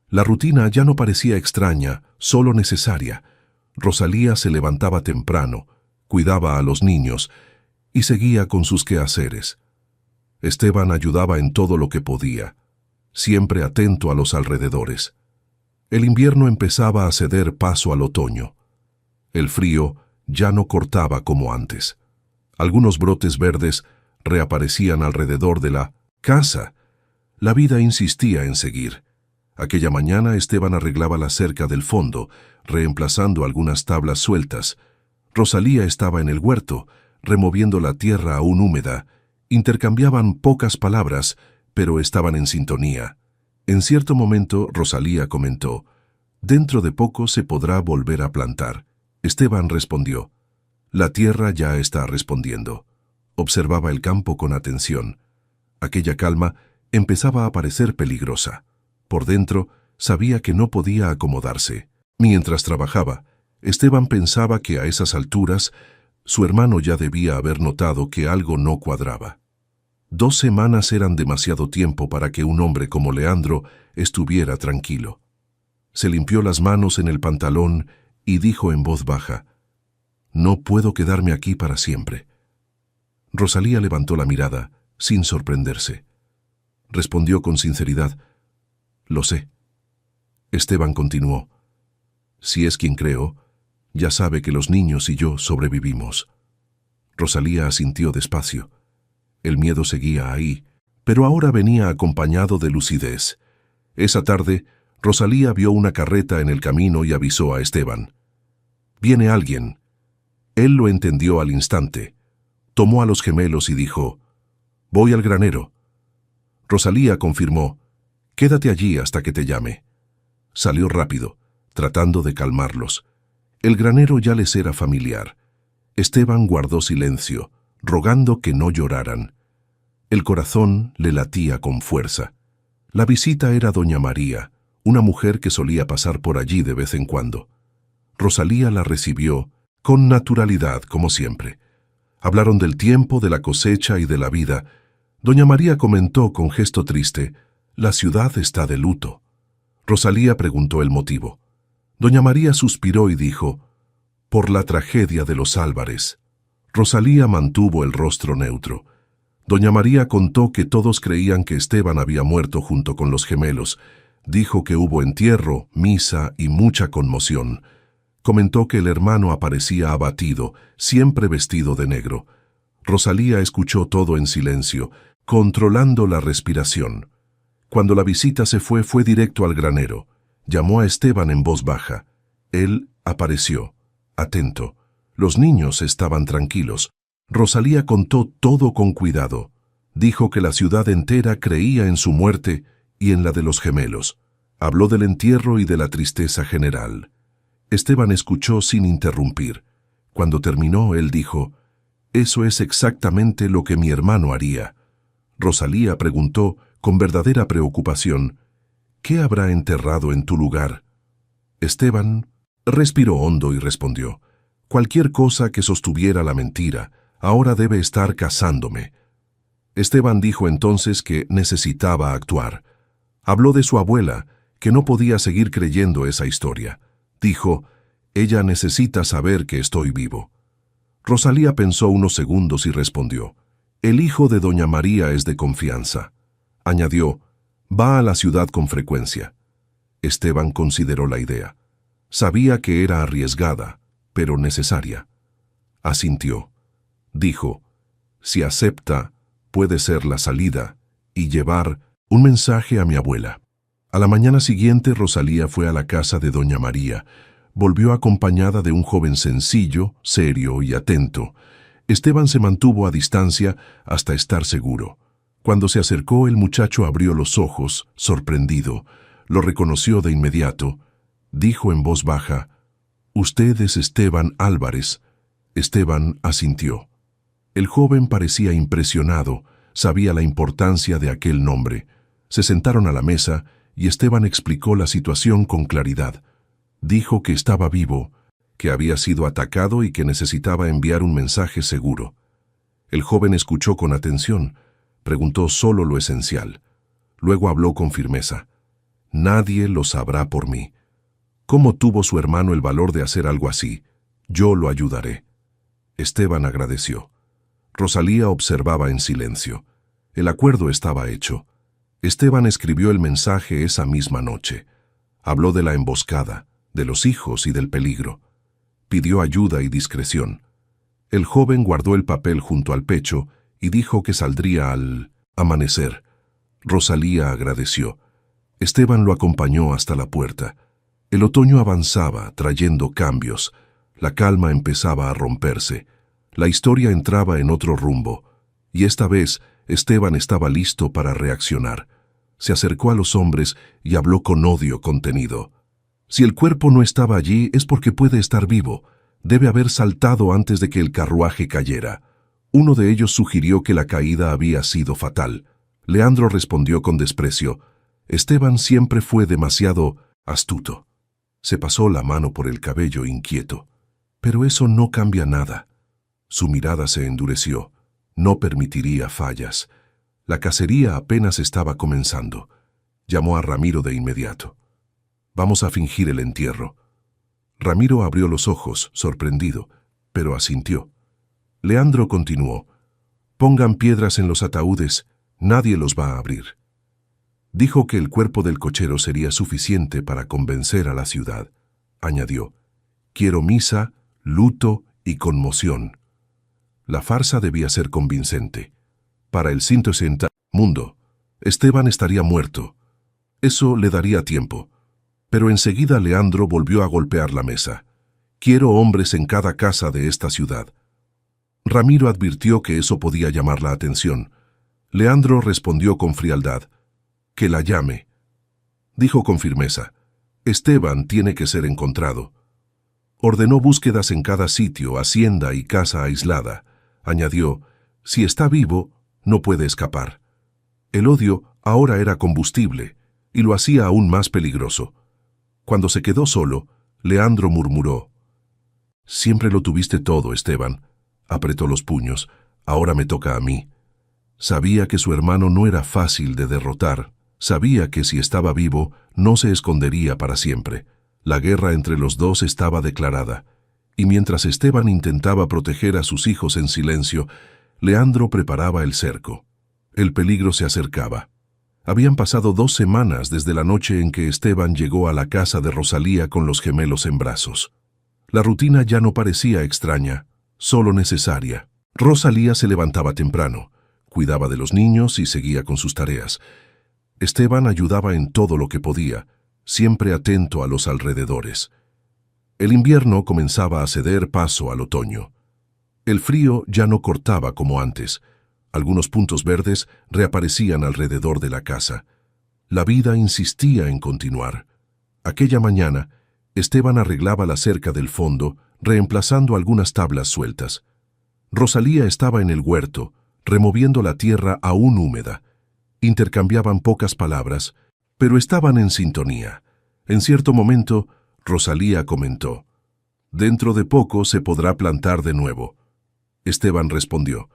La rutina ya no parecía extraña, solo necesaria. Rosalía se levantaba temprano, cuidaba a los niños y seguía con sus quehaceres. Esteban ayudaba en todo lo que podía, siempre atento a los alrededores. El invierno empezaba a ceder paso al otoño. El frío ya no cortaba como antes. Algunos brotes verdes reaparecían alrededor de la casa. La vida insistía en seguir. Aquella mañana Esteban arreglaba la cerca del fondo, reemplazando algunas tablas sueltas. Rosalía estaba en el huerto, removiendo la tierra aún húmeda. Intercambiaban pocas palabras, pero estaban en sintonía. En cierto momento, Rosalía comentó: «Dentro de poco se podrá volver a plantar». Esteban respondió: «La tierra ya está respondiendo». Observaba el campo con atención. Aquella calma empezaba a parecer peligrosa. Por dentro, sabía que no podía acomodarse. Mientras trabajaba, Esteban pensaba que a esas alturas su hermano ya debía haber notado que algo no cuadraba. 2 semanas eran demasiado tiempo para que un hombre como Leandro estuviera tranquilo. Se limpió las manos en el pantalón y dijo en voz baja: «No puedo quedarme aquí para siempre». Rosalía levantó la mirada, sin sorprenderse. Respondió con sinceridad: «Lo sé». Esteban continuó: «Si es quien creo, ya sabe que los niños y yo sobrevivimos». Rosalía asintió despacio. El miedo seguía ahí, pero ahora venía acompañado de lucidez. Esa tarde, Rosalía vio una carreta en el camino y avisó a Esteban: «Viene alguien». Él lo entendió al instante. Tomó a los gemelos y dijo: «Voy al granero». Rosalía confirmó: «Quédate allí hasta que te llame». Salió rápido, tratando de calmarlos. El granero ya les era familiar. Esteban guardó silencio, rogando que no lloraran. El corazón le latía con fuerza. La visita era doña María, una mujer que solía pasar por allí de vez en cuando. Rosalía la recibió con naturalidad, como siempre. Hablaron del tiempo, de la cosecha y de la vida. Doña María comentó con gesto triste: «La ciudad está de luto». Rosalía preguntó el motivo. Doña María suspiró y dijo: «Por la tragedia de los Álvarez». Rosalía mantuvo el rostro neutro. Doña María contó que todos creían que Esteban había muerto junto con los gemelos. Dijo que hubo entierro, misa y mucha conmoción. Comentó que el hermano aparecía abatido, siempre vestido de negro. Rosalía escuchó todo en silencio, controlando la respiración. Cuando la visita se fue directo al granero. Llamó a Esteban en voz baja. Él apareció, atento. Los niños estaban tranquilos. Rosalía contó todo con cuidado. Dijo que la ciudad entera creía en su muerte y en la de los gemelos. Habló del entierro y de la tristeza general. Esteban escuchó sin interrumpir. Cuando terminó, él dijo: «Eso es exactamente lo que mi hermano haría». Rosalía preguntó con verdadera preocupación: «¿Qué habrá enterrado en tu lugar?» Esteban respiró hondo y respondió: «Cualquier cosa que sostuviera la mentira. Ahora debe estar casándome». Esteban dijo entonces que necesitaba actuar. Habló de su abuela, que no podía seguir creyendo esa historia. Dijo: «Ella necesita saber que estoy vivo». Rosalía pensó unos segundos y respondió: «El hijo de doña María es de confianza». Añadió: «Va a la ciudad con frecuencia». Esteban consideró la idea. Sabía que era arriesgada, pero necesaria. Asintió. Dijo: «Si acepta, puede ser la salida y llevar un mensaje a mi abuela». A la mañana siguiente, Rosalía fue a la casa de doña María. Volvió acompañada de un joven sencillo, serio y atento. Esteban se mantuvo a distancia hasta estar seguro. Cuando se acercó, el muchacho abrió los ojos, sorprendido. Lo reconoció de inmediato. Dijo en voz baja: «Usted es Esteban Álvarez». Esteban asintió. El joven parecía impresionado, sabía la importancia de aquel nombre. Se sentaron a la mesa y Esteban explicó la situación con claridad. Dijo que estaba vivo, que había sido atacado y que necesitaba enviar un mensaje seguro. El joven escuchó con atención, preguntó solo lo esencial. Luego habló con firmeza: «Nadie lo sabrá por mí. ¿Cómo tuvo su hermano el valor de hacer algo así? Yo lo ayudaré». Esteban agradeció. Rosalía observaba en silencio. El acuerdo estaba hecho. Esteban escribió el mensaje esa misma noche. Habló de la emboscada, de los hijos y del peligro. Pidió ayuda y discreción. El joven guardó el papel junto al pecho y dijo que saldría al amanecer. Rosalía agradeció. Esteban lo acompañó hasta la puerta. El otoño avanzaba, trayendo cambios. La calma empezaba a romperse. La historia entraba en otro rumbo. Y esta vez Esteban estaba listo para reaccionar. Se acercó a los hombres y habló con odio contenido. Si el cuerpo no estaba allí es porque puede estar vivo. Debe haber saltado antes de que el carruaje cayera. Uno de ellos sugirió que la caída había sido fatal. Leandro respondió con desprecio. Esteban siempre fue demasiado astuto. Se pasó la mano por el cabello inquieto. Pero eso no cambia nada. Su mirada se endureció. No permitiría fallas. La cacería apenas estaba comenzando. Llamó a Ramiro de inmediato. Vamos a fingir el entierro. Ramiro abrió los ojos, sorprendido, pero asintió. Leandro continuó. Pongan piedras en los ataúdes, nadie los va a abrir. Dijo que el cuerpo del cochero sería suficiente para convencer a la ciudad. Añadió, quiero misa, luto y conmoción. La farsa debía ser convincente. Para el 160 mundo, Esteban estaría muerto. Eso le daría tiempo. Pero enseguida Leandro volvió a golpear la mesa. Quiero hombres en cada casa de esta ciudad. Ramiro advirtió que eso podía llamar la atención. Leandro respondió con frialdad. Que la llame. Dijo con firmeza. Esteban tiene que ser encontrado. Ordenó búsquedas en cada sitio, hacienda y casa aislada. Añadió, si está vivo, no puede escapar. El odio ahora era combustible, y lo hacía aún más peligroso. Cuando se quedó solo, Leandro murmuró. Siempre lo tuviste todo, Esteban. Apretó los puños. Ahora me toca a mí. Sabía que su hermano no era fácil de derrotar. Sabía que si estaba vivo, no se escondería para siempre. La guerra entre los dos estaba declarada. Y mientras Esteban intentaba proteger a sus hijos en silencio, Leandro preparaba el cerco. El peligro se acercaba. Habían pasado 2 semanas desde la noche en que Esteban llegó a la casa de Rosalía con los gemelos en brazos. La rutina ya no parecía extraña, solo necesaria. Rosalía se levantaba temprano, cuidaba de los niños y seguía con sus tareas. Esteban ayudaba en todo lo que podía, siempre atento a los alrededores. El invierno comenzaba a ceder paso al otoño. El frío ya no cortaba como antes. Algunos puntos verdes reaparecían alrededor de la casa. La vida insistía en continuar. Aquella mañana, Esteban arreglaba la cerca del fondo, reemplazando algunas tablas sueltas. Rosalía estaba en el huerto, removiendo la tierra aún húmeda. Intercambiaban pocas palabras, pero estaban en sintonía. En cierto momento, Rosalía comentó, «Dentro de poco se podrá plantar de nuevo». Esteban respondió,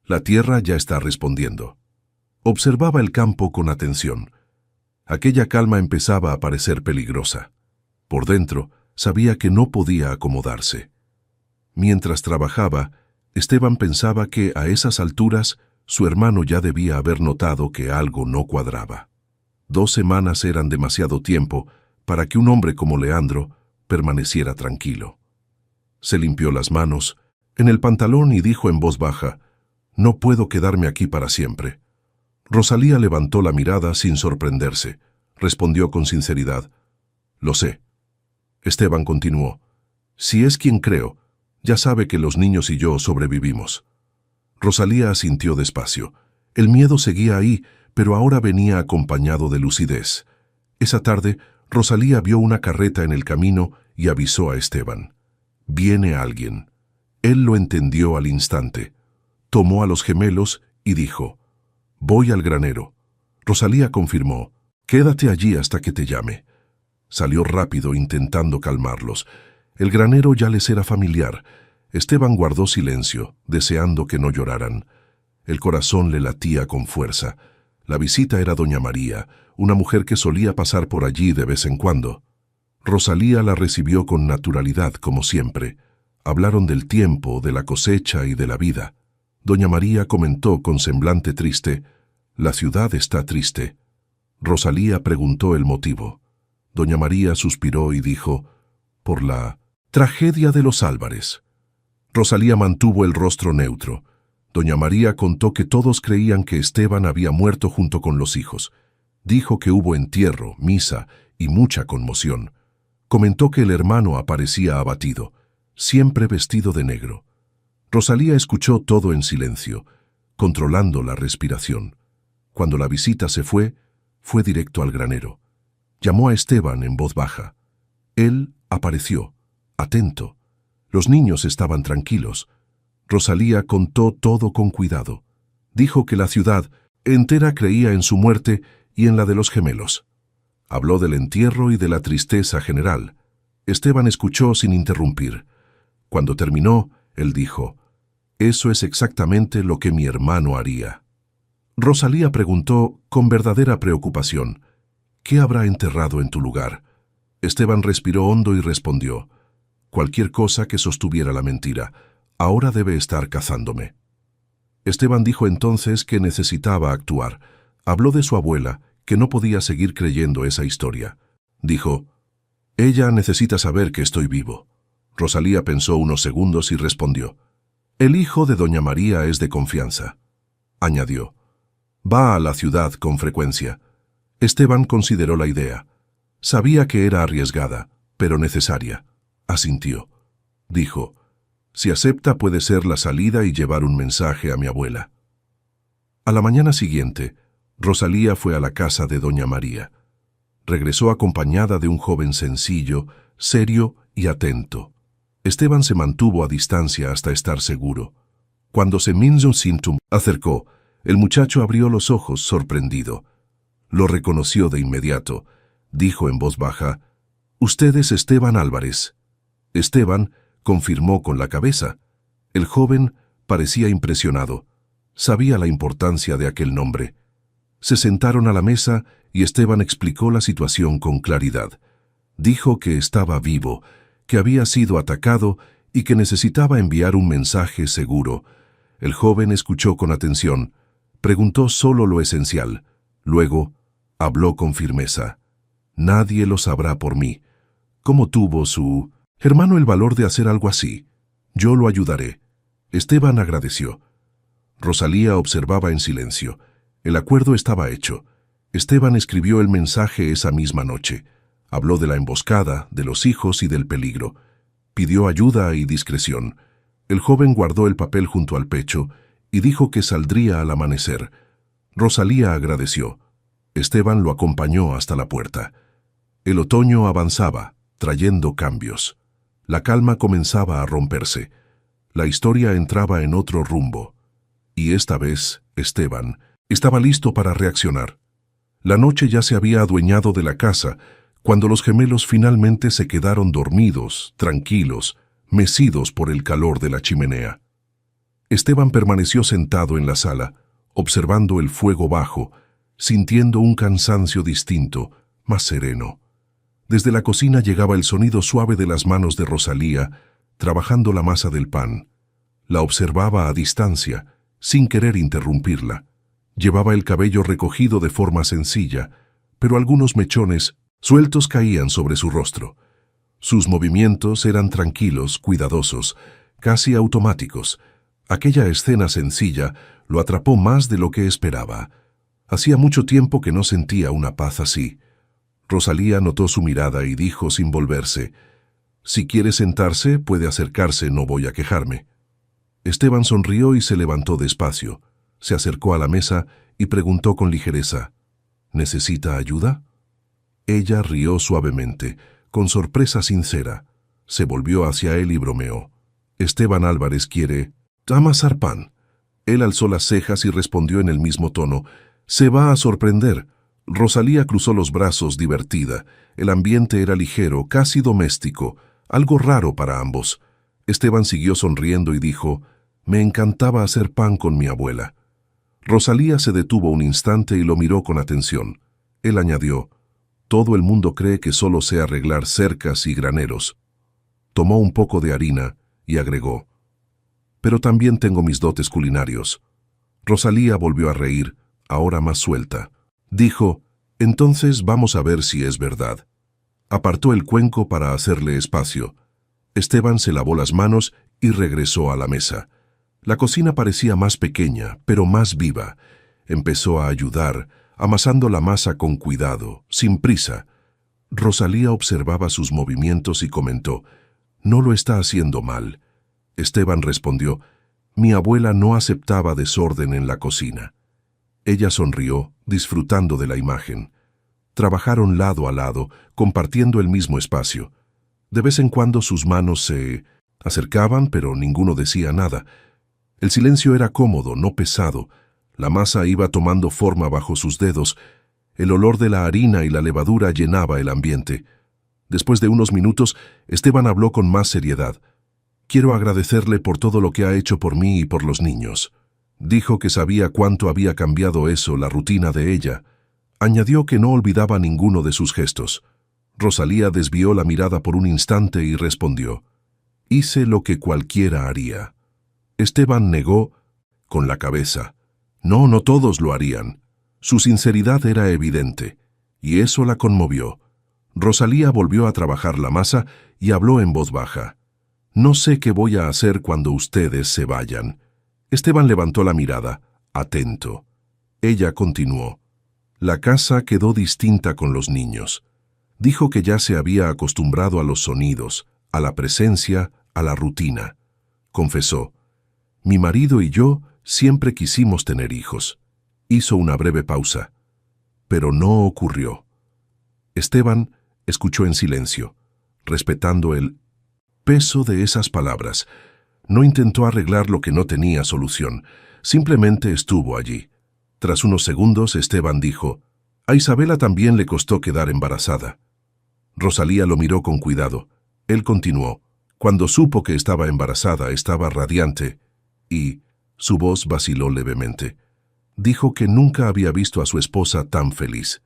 «La tierra ya está respondiendo». Observaba el campo con atención. Aquella calma empezaba a parecer peligrosa. Por dentro, sabía que no podía acomodarse. Mientras trabajaba, Esteban pensaba que a esas alturas su hermano ya debía haber notado que algo no cuadraba. 2 semanas eran demasiado tiempo para que un hombre como Leandro permaneciera tranquilo. Se limpió las manos en el pantalón y dijo en voz baja, «No puedo quedarme aquí para siempre». Rosalía levantó la mirada sin sorprenderse. Respondió con sinceridad, «Lo sé». Esteban continuó, «Si es quien creo, ya sabe que los niños y yo sobrevivimos». Rosalía asintió despacio. El miedo seguía ahí, pero ahora venía acompañado de lucidez. Esa tarde, Rosalía vio una carreta en el camino y avisó a Esteban. «Viene alguien». Él lo entendió al instante. Tomó a los gemelos y dijo, «Voy al granero». Rosalía confirmó, «Quédate allí hasta que te llame». Salió rápido intentando calmarlos. El granero ya les era familiar. Esteban guardó silencio, deseando que no lloraran. El corazón le latía con fuerza. La visita era doña María, una mujer que solía pasar por allí de vez en cuando. Rosalía la recibió con naturalidad, como siempre. Hablaron del tiempo, de la cosecha y de la vida. Doña María comentó con semblante triste, «La ciudad está triste». Rosalía preguntó el motivo. Doña María suspiró y dijo, «Por la tragedia de los Álvarez». Rosalía mantuvo el rostro neutro. Doña María contó que todos creían que Esteban había muerto junto con los hijos. Dijo que hubo entierro, misa y mucha conmoción. Comentó que el hermano aparecía abatido, siempre vestido de negro. Rosalía escuchó todo en silencio, controlando la respiración. Cuando la visita se fue directo al granero. Llamó a Esteban en voz baja. Él apareció, atento. Los niños estaban tranquilos. Rosalía contó todo con cuidado. Dijo que la ciudad entera creía en su muerte y en la de los gemelos. Habló del entierro y de la tristeza general. Esteban escuchó sin interrumpir. Cuando terminó, él dijo, «Eso es exactamente lo que mi hermano haría». Rosalía preguntó con verdadera preocupación, «¿Qué habrá enterrado en tu lugar?» Esteban respiró hondo y respondió, «Cualquier cosa que sostuviera la mentira. Ahora debe estar cazándome». Esteban dijo entonces que necesitaba actuar. Habló de su abuela, que no podía seguir creyendo esa historia. Dijo, «Ella necesita saber que estoy vivo». Rosalía pensó unos segundos y respondió, «El hijo de doña María es de confianza». Añadió, «Va a la ciudad con frecuencia». Esteban consideró la idea. Sabía que era arriesgada, pero necesaria. Asintió. Dijo, «Si acepta puede ser la salida y llevar un mensaje a mi abuela». A la mañana siguiente, Rosalía fue a la casa de doña María. Regresó acompañada de un joven sencillo, serio y atento. Esteban se mantuvo a distancia hasta estar seguro. Cuando se Sintum acercó, el muchacho abrió los ojos sorprendido. Lo reconoció de inmediato. Dijo en voz baja, «Usted es Esteban Álvarez». Esteban confirmó con la cabeza. El joven parecía impresionado. Sabía la importancia de aquel nombre. Se sentaron a la mesa y Esteban explicó la situación con claridad. Dijo que estaba vivo, que había sido atacado y que necesitaba enviar un mensaje seguro. El joven escuchó con atención. Preguntó solo lo esencial. Luego, habló con firmeza. «Nadie lo sabrá por mí. ¿Cómo tuvo su hermano el valor de hacer algo así? Yo lo ayudaré». Esteban agradeció. Rosalía observaba en silencio. El acuerdo estaba hecho. Esteban escribió el mensaje esa misma noche. Habló de la emboscada, de los hijos y del peligro. Pidió ayuda y discreción. El joven guardó el papel junto al pecho y dijo que saldría al amanecer. Rosalía agradeció. Esteban lo acompañó hasta la puerta. El otoño avanzaba, trayendo cambios. La calma comenzaba a romperse. La historia entraba en otro rumbo. Y esta vez, Esteban estaba listo para reaccionar. La noche ya se había adueñado de la casa, cuando los gemelos finalmente se quedaron dormidos, tranquilos, mecidos por el calor de la chimenea. Esteban permaneció sentado en la sala, observando el fuego bajo, sintiendo un cansancio distinto, más sereno. Desde la cocina llegaba el sonido suave de las manos de Rosalía, trabajando la masa del pan. La observaba a distancia, sin querer interrumpirla. Llevaba el cabello recogido de forma sencilla, pero algunos mechones sueltos caían sobre su rostro. Sus movimientos eran tranquilos, cuidadosos, casi automáticos. Aquella escena sencilla lo atrapó más de lo que esperaba. Hacía mucho tiempo que no sentía una paz así. Rosalía notó su mirada y dijo sin volverse, «Si quiere sentarse, puede acercarse, no voy a quejarme». Esteban sonrió y se levantó despacio. Se acercó a la mesa y preguntó con ligereza, «¿Necesita ayuda?» Ella rió suavemente, con sorpresa sincera. Se volvió hacia él y bromeó. «Esteban Álvarez quiere amasar pan». Él alzó las cejas y respondió en el mismo tono, «Se va a sorprender». Rosalía cruzó los brazos divertida. El ambiente era ligero, casi doméstico, algo raro para ambos. Esteban siguió sonriendo y dijo, «Me encantaba hacer pan con mi abuela». Rosalía se detuvo un instante y lo miró con atención. Él añadió, «Todo el mundo cree que solo sé arreglar cercas y graneros». Tomó un poco de harina y agregó, «Pero también tengo mis dotes culinarios». Rosalía volvió a reír, ahora más suelta. Dijo, «Entonces vamos a ver si es verdad». Apartó el cuenco para hacerle espacio. Esteban se lavó las manos y regresó a la mesa. La cocina parecía más pequeña, pero más viva. Empezó a ayudar, amasando la masa con cuidado, sin prisa. Rosalía observaba sus movimientos y comentó: «No lo está haciendo mal». Esteban respondió: «Mi abuela no aceptaba desorden en la cocina». Ella sonrió, disfrutando de la imagen. Trabajaron lado a lado, compartiendo el mismo espacio. De vez en cuando sus manos se acercaban, pero ninguno decía nada. El silencio era cómodo, no pesado. La masa iba tomando forma bajo sus dedos. El olor de la harina y la levadura llenaba el ambiente. Después de unos minutos, Esteban habló con más seriedad. «Quiero agradecerle por todo lo que ha hecho por mí y por los niños». Dijo que sabía cuánto había cambiado eso, la rutina de ella. Añadió que no olvidaba ninguno de sus gestos. Rosalía desvió la mirada por un instante y respondió: «Hice lo que cualquiera haría». Esteban negó con la cabeza. No, no todos lo harían. Su sinceridad era evidente, y eso la conmovió. Rosalía volvió a trabajar la masa y habló en voz baja: «No sé qué voy a hacer cuando ustedes se vayan». Esteban levantó la mirada, atento. Ella continuó: «La casa quedó distinta con los niños». Dijo que ya se había acostumbrado a los sonidos, a la presencia, a la rutina. Confesó: «Mi marido y yo siempre quisimos tener hijos». Hizo una breve pausa. Pero no ocurrió. Esteban escuchó en silencio, respetando el peso de esas palabras. No intentó arreglar lo que no tenía solución, simplemente estuvo allí. Tras unos segundos, Esteban dijo: «A Isabela también le costó quedar embarazada». Rosalía lo miró con cuidado. Él continuó: «Cuando supo que estaba embarazada, estaba radiante», y su voz vaciló levemente. Dijo que nunca había visto a su esposa tan feliz.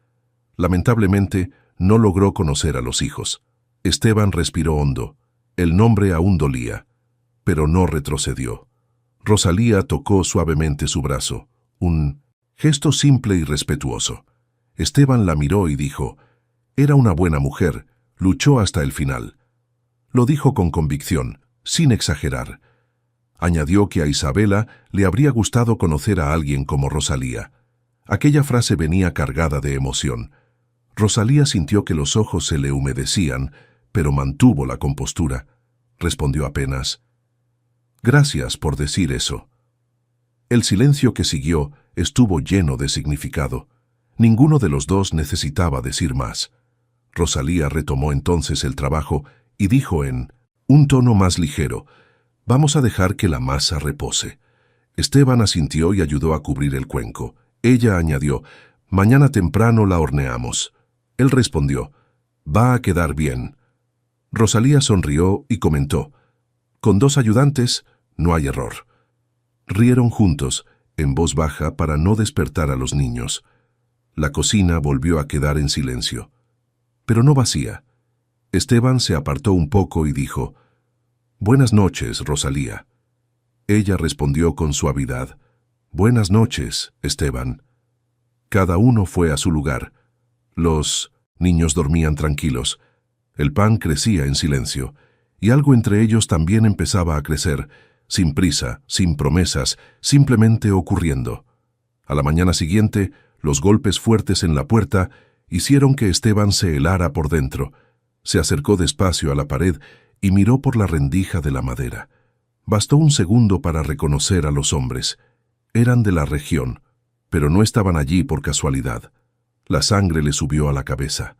Lamentablemente, no logró conocer a los hijos. Esteban respiró hondo. El nombre aún dolía, pero no retrocedió. Rosalía tocó suavemente su brazo, un gesto simple y respetuoso. Esteban la miró y dijo: «Era una buena mujer, luchó hasta el final». Lo dijo con convicción, sin exagerar. Añadió que a Isabela le habría gustado conocer a alguien como Rosalía. Aquella frase venía cargada de emoción. Rosalía sintió que los ojos se le humedecían, pero mantuvo la compostura. Respondió apenas: «Gracias por decir eso». El silencio que siguió estuvo lleno de significado. Ninguno de los dos necesitaba decir más. Rosalía retomó entonces el trabajo y dijo en un tono más ligero: «Vamos a dejar que la masa repose». Esteban asintió y ayudó a cubrir el cuenco. Ella añadió: «Mañana temprano la horneamos». Él respondió: «Va a quedar bien». Rosalía sonrió y comentó: «Con 2 ayudantes, no hay error». Rieron juntos, en voz baja para no despertar a los niños. La cocina volvió a quedar en silencio, pero no vacía. Esteban se apartó un poco y dijo: «Buenas noches, Rosalía». Ella respondió con suavidad: «Buenas noches, Esteban». Cada uno fue a su lugar. Los niños dormían tranquilos. El pan crecía en silencio, y algo entre ellos también empezaba a crecer, sin prisa, sin promesas, simplemente ocurriendo. A la mañana siguiente, los golpes fuertes en la puerta hicieron que Esteban se helara por dentro. Se acercó despacio a la pared y miró por la rendija de la madera. Bastó un segundo para reconocer a los hombres. Eran de la región, pero no estaban allí por casualidad. La sangre le subió a la cabeza.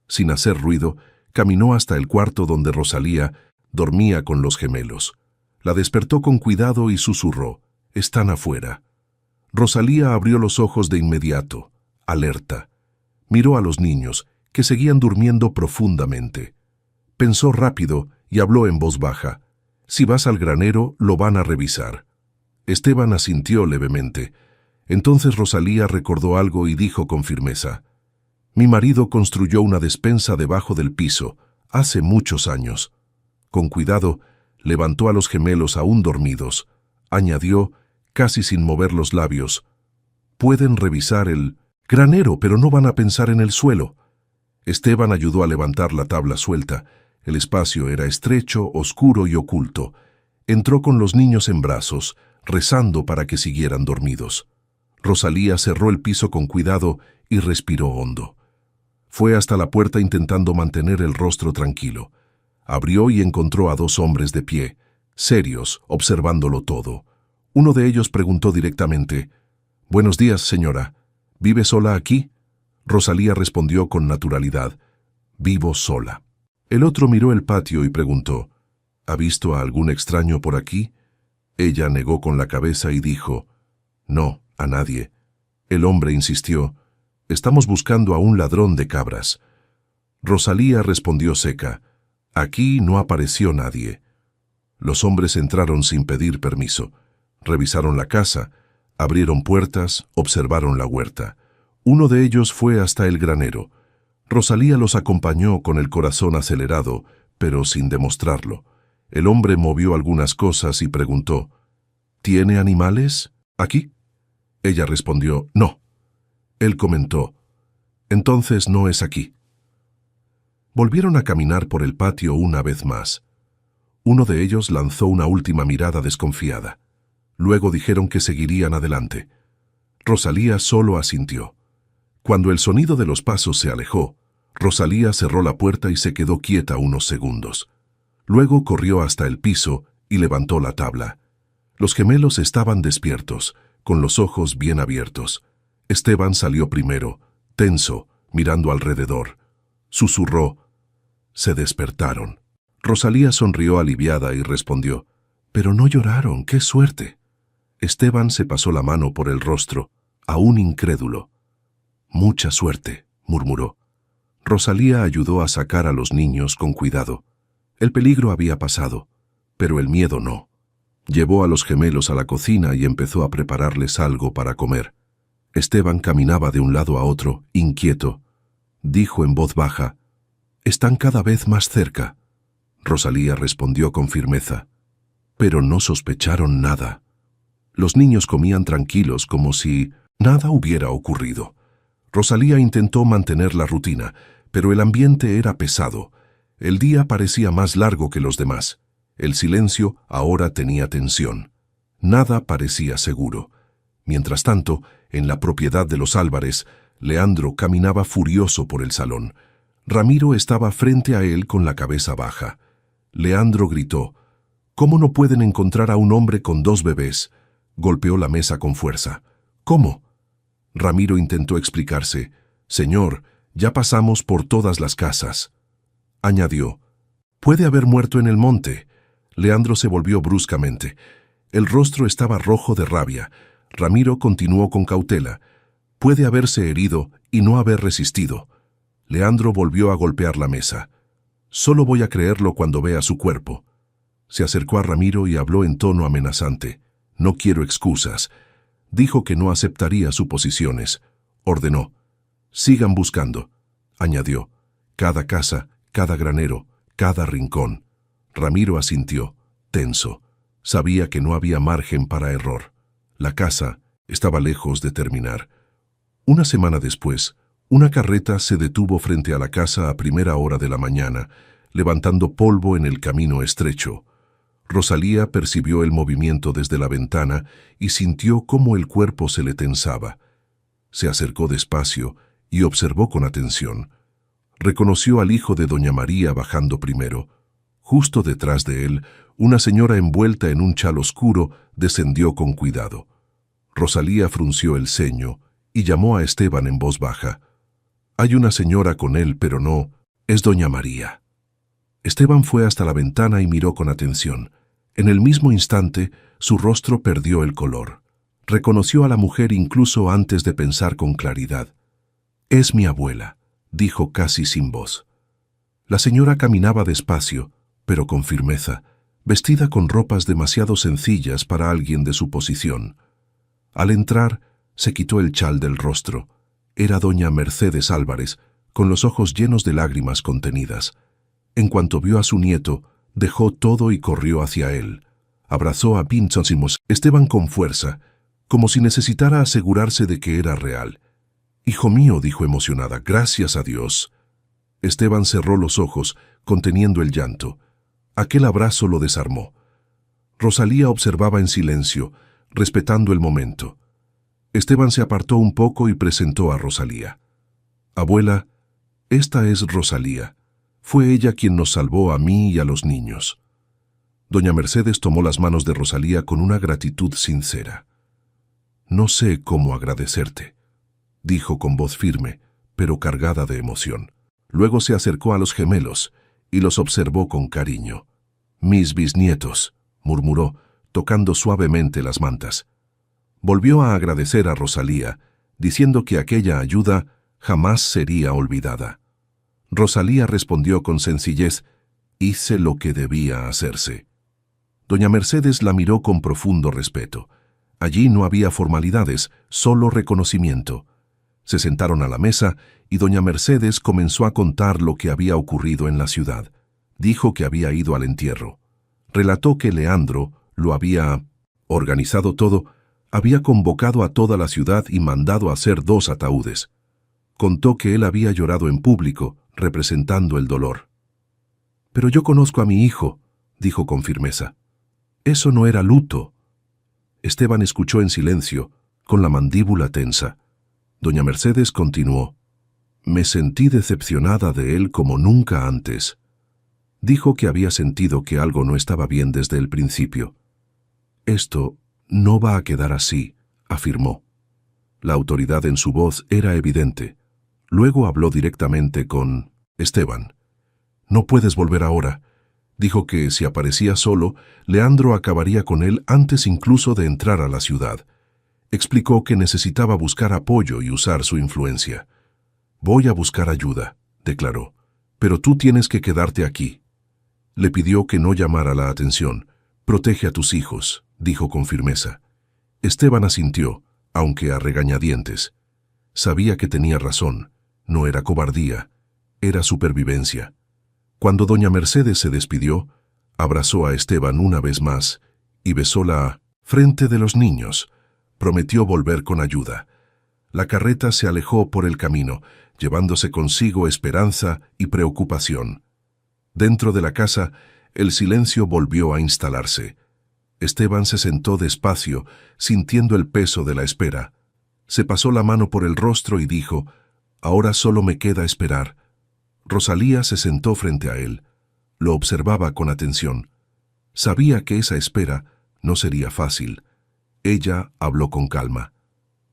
Sin hacer ruido, caminó hasta el cuarto donde Rosalía dormía con los gemelos. La despertó con cuidado y susurró: «Están afuera». Rosalía abrió los ojos de inmediato, alerta. Miró a los niños, que seguían durmiendo profundamente. Pensó rápido y habló en voz baja: «Si vas al granero, lo van a revisar». Esteban asintió levemente. Entonces Rosalía recordó algo y dijo con firmeza: «Mi marido construyó una despensa debajo del piso, hace muchos años». Con cuidado, levantó a los gemelos aún dormidos. Añadió, casi sin mover los labios: «Pueden revisar el granero, pero no van a pensar en el suelo». Esteban ayudó a levantar la tabla suelta. El espacio era estrecho, oscuro y oculto. Entró con los niños en brazos, rezando para que siguieran dormidos. Rosalía cerró el piso con cuidado y respiró hondo. Fue hasta la puerta intentando mantener el rostro tranquilo. Abrió y encontró a dos hombres de pie, serios, observándolo todo. Uno de ellos preguntó directamente: «Buenos días, señora. ¿Vive sola aquí?» Rosalía respondió con naturalidad: «Vivo sola». El otro miró el patio y preguntó: «¿Ha visto a algún extraño por aquí?» Ella negó con la cabeza y dijo: «No, a nadie». El hombre insistió: «Estamos buscando a un ladrón de cabras». Rosalía respondió seca: «Aquí no apareció nadie». Los hombres entraron sin pedir permiso. Revisaron la casa, abrieron puertas, observaron la huerta. Uno de ellos fue hasta el granero. Rosalía los acompañó con el corazón acelerado, pero sin demostrarlo. El hombre movió algunas cosas y preguntó: «¿Tiene animales aquí?» Ella respondió: «No». Él comentó: «Entonces no es aquí». Volvieron a caminar por el patio una vez más. Uno de ellos lanzó una última mirada desconfiada. Luego dijeron que seguirían adelante. Rosalía solo asintió. Cuando el sonido de los pasos se alejó, Rosalía cerró la puerta y se quedó quieta unos segundos. Luego corrió hasta el piso y levantó la tabla. Los gemelos estaban despiertos, con los ojos bien abiertos. Esteban salió primero, tenso, mirando alrededor. Susurró: «Se despertaron». Rosalía sonrió aliviada y respondió: «Pero no lloraron, ¡qué suerte!». Esteban se pasó la mano por el rostro, aún incrédulo. «Mucha suerte», murmuró. Rosalía ayudó a sacar a los niños con cuidado. El peligro había pasado, pero el miedo no. Llevó a los gemelos a la cocina y empezó a prepararles algo para comer. Esteban caminaba de un lado a otro, inquieto. Dijo en voz baja: «Están cada vez más cerca». Rosalía respondió con firmeza: «Pero no sospecharon nada». Los niños comían tranquilos como si nada hubiera ocurrido. Rosalía intentó mantener la rutina, pero el ambiente era pesado. El día parecía más largo que los demás. El silencio ahora tenía tensión. Nada parecía seguro. Mientras tanto, en la propiedad de los Álvarez, Leandro caminaba furioso por el salón. Ramiro estaba frente a él con la cabeza baja. Leandro gritó: «¿Cómo no pueden encontrar a un hombre con 2 bebés?» Golpeó la mesa con fuerza. «¿Cómo?». Ramiro intentó explicarse: «Señor, ya pasamos por todas las casas». Añadió: «Puede haber muerto en el monte». Leandro se volvió bruscamente. El rostro estaba rojo de rabia. Ramiro continuó con cautela: «Puede haberse herido y no haber resistido». Leandro volvió a golpear la mesa. «Solo voy a creerlo cuando vea su cuerpo». Se acercó a Ramiro y habló en tono amenazante: «No quiero excusas». Dijo que no aceptaría suposiciones. Ordenó: «Sigan buscando». Añadió: «Cada casa, cada granero, cada rincón». Ramiro asintió, tenso. Sabía que no había margen para error. La casa estaba lejos de terminar. Una semana después, una carreta se detuvo frente a la casa a primera hora de la mañana, levantando polvo en el camino estrecho. Rosalía percibió el movimiento desde la ventana y sintió cómo el cuerpo se le tensaba. Se acercó despacio y observó con atención. Reconoció al hijo de doña María bajando primero. Justo detrás de él, una señora envuelta en un chal oscuro descendió con cuidado. Rosalía frunció el ceño y llamó a Esteban en voz baja: «Hay una señora con él, pero no, es doña María». Esteban fue hasta la ventana y miró con atención. En el mismo instante, su rostro perdió el color. Reconoció a la mujer incluso antes de pensar con claridad. «Es mi abuela», dijo casi sin voz. La señora caminaba despacio, pero con firmeza, vestida con ropas demasiado sencillas para alguien de su posición. Al entrar, se quitó el chal del rostro. Era doña Mercedes Álvarez, con los ojos llenos de lágrimas contenidas. En cuanto vio a su nieto, dejó todo y corrió hacia él. Abrazó a Pinchonsimos Esteban con fuerza, como si necesitara asegurarse de que era real. «Hijo mío», dijo emocionada, «gracias a Dios». Esteban cerró los ojos, conteniendo el llanto. Aquel abrazo lo desarmó. Rosalía observaba en silencio, respetando el momento. Esteban se apartó un poco y presentó a Rosalía. «Abuela, esta es Rosalía. Fue ella quien nos salvó a mí y a los niños». Doña Mercedes tomó las manos de Rosalía con una gratitud sincera. «No sé cómo agradecerte», dijo con voz firme, pero cargada de emoción. Luego se acercó a los gemelos y los observó con cariño. «Mis bisnietos», murmuró, tocando suavemente las mantas. Volvió a agradecer a Rosalía, diciendo que aquella ayuda jamás sería olvidada. Rosalía respondió con sencillez: «Hice lo que debía hacerse». Doña Mercedes la miró con profundo respeto. Allí no había formalidades, solo reconocimiento. Se sentaron a la mesa y doña Mercedes comenzó a contar lo que había ocurrido en la ciudad. Dijo que había ido al entierro. Relató que Leandro lo había organizado todo, había convocado a toda la ciudad y mandado hacer 2 ataúdes. Contó que él había llorado en público, representando el dolor. «Pero yo conozco a mi hijo», dijo con firmeza. «Eso no era luto». Esteban escuchó en silencio, con la mandíbula tensa. Doña Mercedes continuó: «Me sentí decepcionada de él como nunca antes». Dijo que había sentido que algo no estaba bien desde el principio. «Esto no va a quedar así», afirmó. La autoridad en su voz era evidente. Luego habló directamente con Esteban. «No puedes volver ahora». Dijo que si aparecía solo, Leandro acabaría con él antes incluso de entrar a la ciudad. Explicó que necesitaba buscar apoyo y usar su influencia. «Voy a buscar ayuda», declaró, «pero tú tienes que quedarte aquí». Le pidió que no llamara la atención. «Protege a tus hijos», dijo con firmeza. Esteban asintió, aunque a regañadientes. Sabía que tenía razón. No era cobardía, era supervivencia. Cuando doña Mercedes se despidió, abrazó a Esteban una vez más y besó la frente de los niños. Prometió volver con ayuda. La carreta se alejó por el camino, llevándose consigo esperanza y preocupación. Dentro de la casa, el silencio volvió a instalarse. Esteban se sentó despacio, sintiendo el peso de la espera. Se pasó la mano por el rostro y dijo: «Ahora solo me queda esperar». Rosalía se sentó frente a él. Lo observaba con atención. Sabía que esa espera no sería fácil. Ella habló con calma.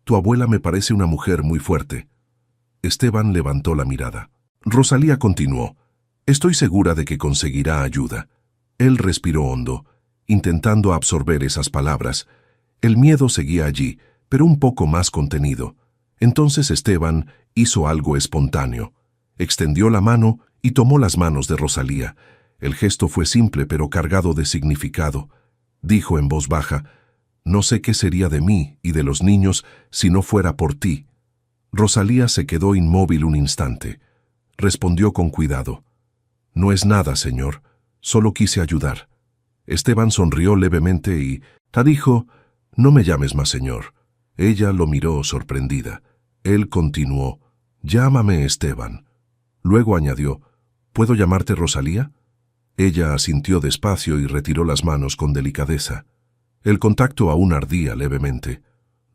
«Tu abuela me parece una mujer muy fuerte». Esteban levantó la mirada. Rosalía continuó: «Estoy segura de que conseguirá ayuda». Él respiró hondo, intentando absorber esas palabras. El miedo seguía allí, pero un poco más contenido. Entonces Esteban hizo algo espontáneo. Extendió la mano y tomó las manos de Rosalía. El gesto fue simple pero cargado de significado. Dijo en voz baja: «No sé qué sería de mí y de los niños si no fuera por ti». Rosalía se quedó inmóvil un instante. Respondió con cuidado: «No es nada, señor. Solo quise ayudar». Esteban sonrió levemente y dijo: «No me llames más señor». Ella lo miró sorprendida. Él continuó: «Llámame Esteban». Luego añadió: «¿Puedo llamarte Rosalía?». Ella asintió despacio y retiró las manos con delicadeza. El contacto aún ardía levemente.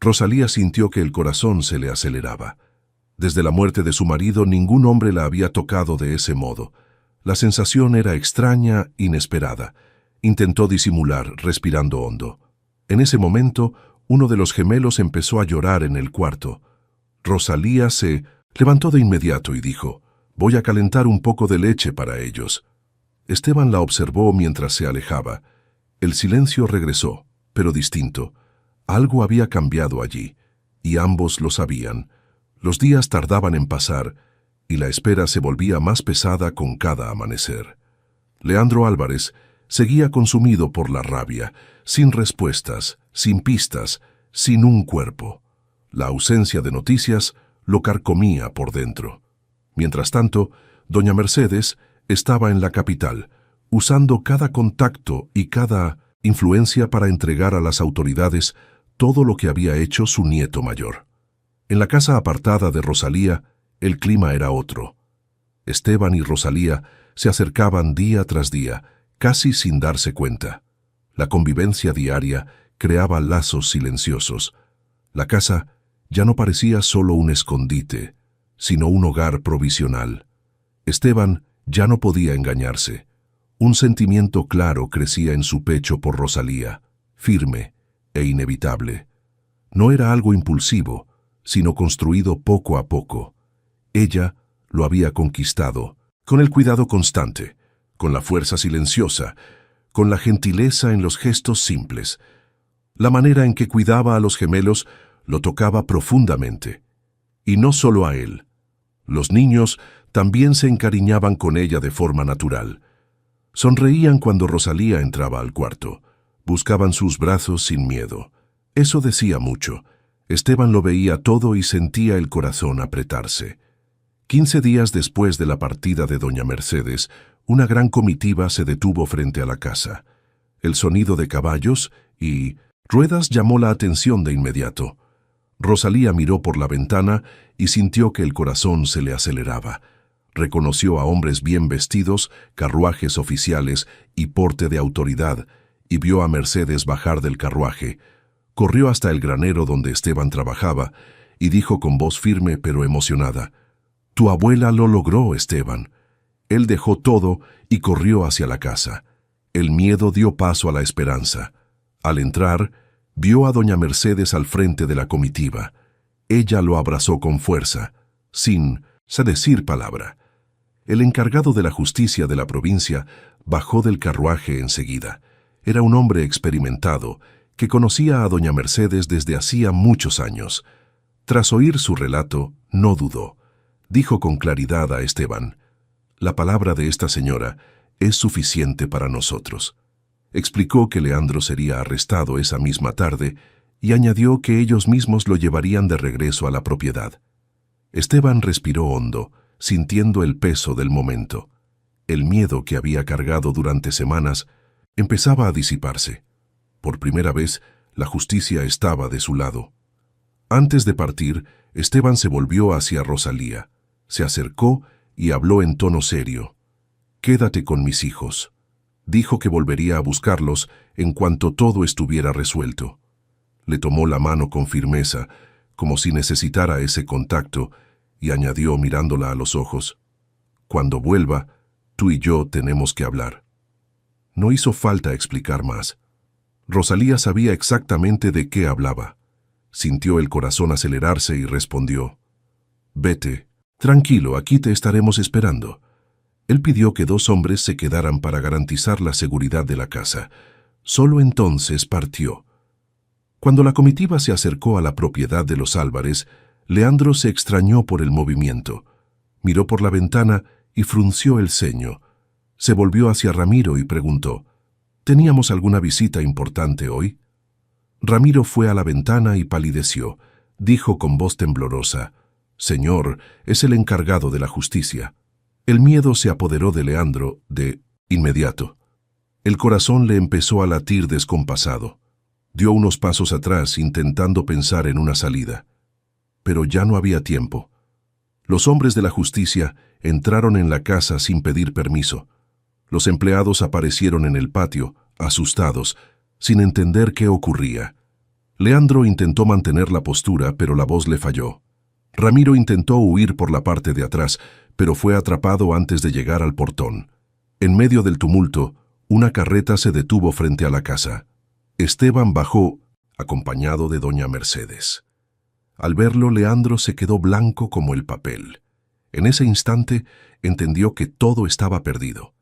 Rosalía sintió que el corazón se le aceleraba. Desde la muerte de su marido, ningún hombre la había tocado de ese modo. La sensación era extraña, inesperada. Intentó disimular, respirando hondo. En ese momento, uno de los gemelos empezó a llorar en el cuarto. Rosalía se levantó de inmediato y dijo: «Voy a calentar un poco de leche para ellos». Esteban la observó mientras se alejaba. El silencio regresó, pero distinto. Algo había cambiado allí, y ambos lo sabían. Los días tardaban en pasar, y la espera se volvía más pesada con cada amanecer. Leandro Álvarez seguía consumido por la rabia, sin respuestas, sin pistas, sin un cuerpo. La ausencia de noticias lo carcomía por dentro. Mientras tanto, doña Mercedes estaba en la capital, usando cada contacto y cada influencia para entregar a las autoridades todo lo que había hecho su nieto mayor. En la casa apartada de Rosalía, el clima era otro. Esteban y Rosalía se acercaban día tras día, casi sin darse cuenta. La convivencia diaria creaba lazos silenciosos. La casa ya no parecía solo un escondite, sino un hogar provisional. Esteban ya no podía engañarse. Un sentimiento claro crecía en su pecho por Rosalía, firme e inevitable. No era algo impulsivo, sino construido poco a poco. Ella lo había conquistado, con el cuidado constante, con la fuerza silenciosa, con la gentileza en los gestos simples. La manera en que cuidaba a los gemelos lo tocaba profundamente. Y no solo a él. Los niños también se encariñaban con ella de forma natural. Sonreían cuando Rosalía entraba al cuarto. Buscaban sus brazos sin miedo. Eso decía mucho. Esteban lo veía todo y sentía el corazón apretarse. 15 días después de la partida de doña Mercedes, una gran comitiva se detuvo frente a la casa. El sonido de caballos y ruedas llamó la atención de inmediato. Rosalía miró por la ventana y sintió que el corazón se le aceleraba. Reconoció a hombres bien vestidos, carruajes oficiales y porte de autoridad, y vio a Mercedes bajar del carruaje. Corrió hasta el granero donde Esteban trabajaba y dijo con voz firme pero emocionada: «Tu abuela lo logró, Esteban». Él dejó todo y corrió hacia la casa. El miedo dio paso a la esperanza. Al entrar, vio a doña Mercedes al frente de la comitiva. Ella lo abrazó con fuerza, sin decir palabra. El encargado de la justicia de la provincia bajó del carruaje enseguida. Era un hombre experimentado, que conocía a doña Mercedes desde hacía muchos años. Tras oír su relato, no dudó. Dijo con claridad a Esteban: «La palabra de esta señora es suficiente para nosotros». Explicó que Leandro sería arrestado esa misma tarde y añadió que ellos mismos lo llevarían de regreso a la propiedad. Esteban respiró hondo, sintiendo el peso del momento. El miedo que había cargado durante semanas empezaba a disiparse. Por primera vez, la justicia estaba de su lado. Antes de partir, Esteban se volvió hacia Rosalía. Se acercó y habló en tono serio. «Quédate con mis hijos». Dijo que volvería a buscarlos en cuanto todo estuviera resuelto. Le tomó la mano con firmeza, como si necesitara ese contacto, y añadió mirándola a los ojos: «Cuando vuelva, tú y yo tenemos que hablar». No hizo falta explicar más. Rosalía sabía exactamente de qué hablaba. Sintió el corazón acelerarse y respondió: «Vete, tranquilo, aquí te estaremos esperando». Él pidió que 2 hombres se quedaran para garantizar la seguridad de la casa. Solo entonces partió. Cuando la comitiva se acercó a la propiedad de los Álvarez, Leandro se extrañó por el movimiento. Miró por la ventana y frunció el ceño. Se volvió hacia Ramiro y preguntó: «¿Teníamos alguna visita importante hoy?». Ramiro fue a la ventana y palideció. Dijo con voz temblorosa: «Señor, es el encargado de la justicia». El miedo se apoderó de Leandro de inmediato. El corazón le empezó a latir descompasado. Dio unos pasos atrás intentando pensar en una salida. Pero ya no había tiempo. Los hombres de la justicia entraron en la casa sin pedir permiso. Los empleados aparecieron en el patio, asustados, sin entender qué ocurría. Leandro intentó mantener la postura, pero la voz le falló. Ramiro intentó huir por la parte de atrás, pero fue atrapado antes de llegar al portón. En medio del tumulto, una carreta se detuvo frente a la casa. Esteban bajó, acompañado de doña Mercedes. Al verlo, Leandro se quedó blanco como el papel. En ese instante, entendió que todo estaba perdido.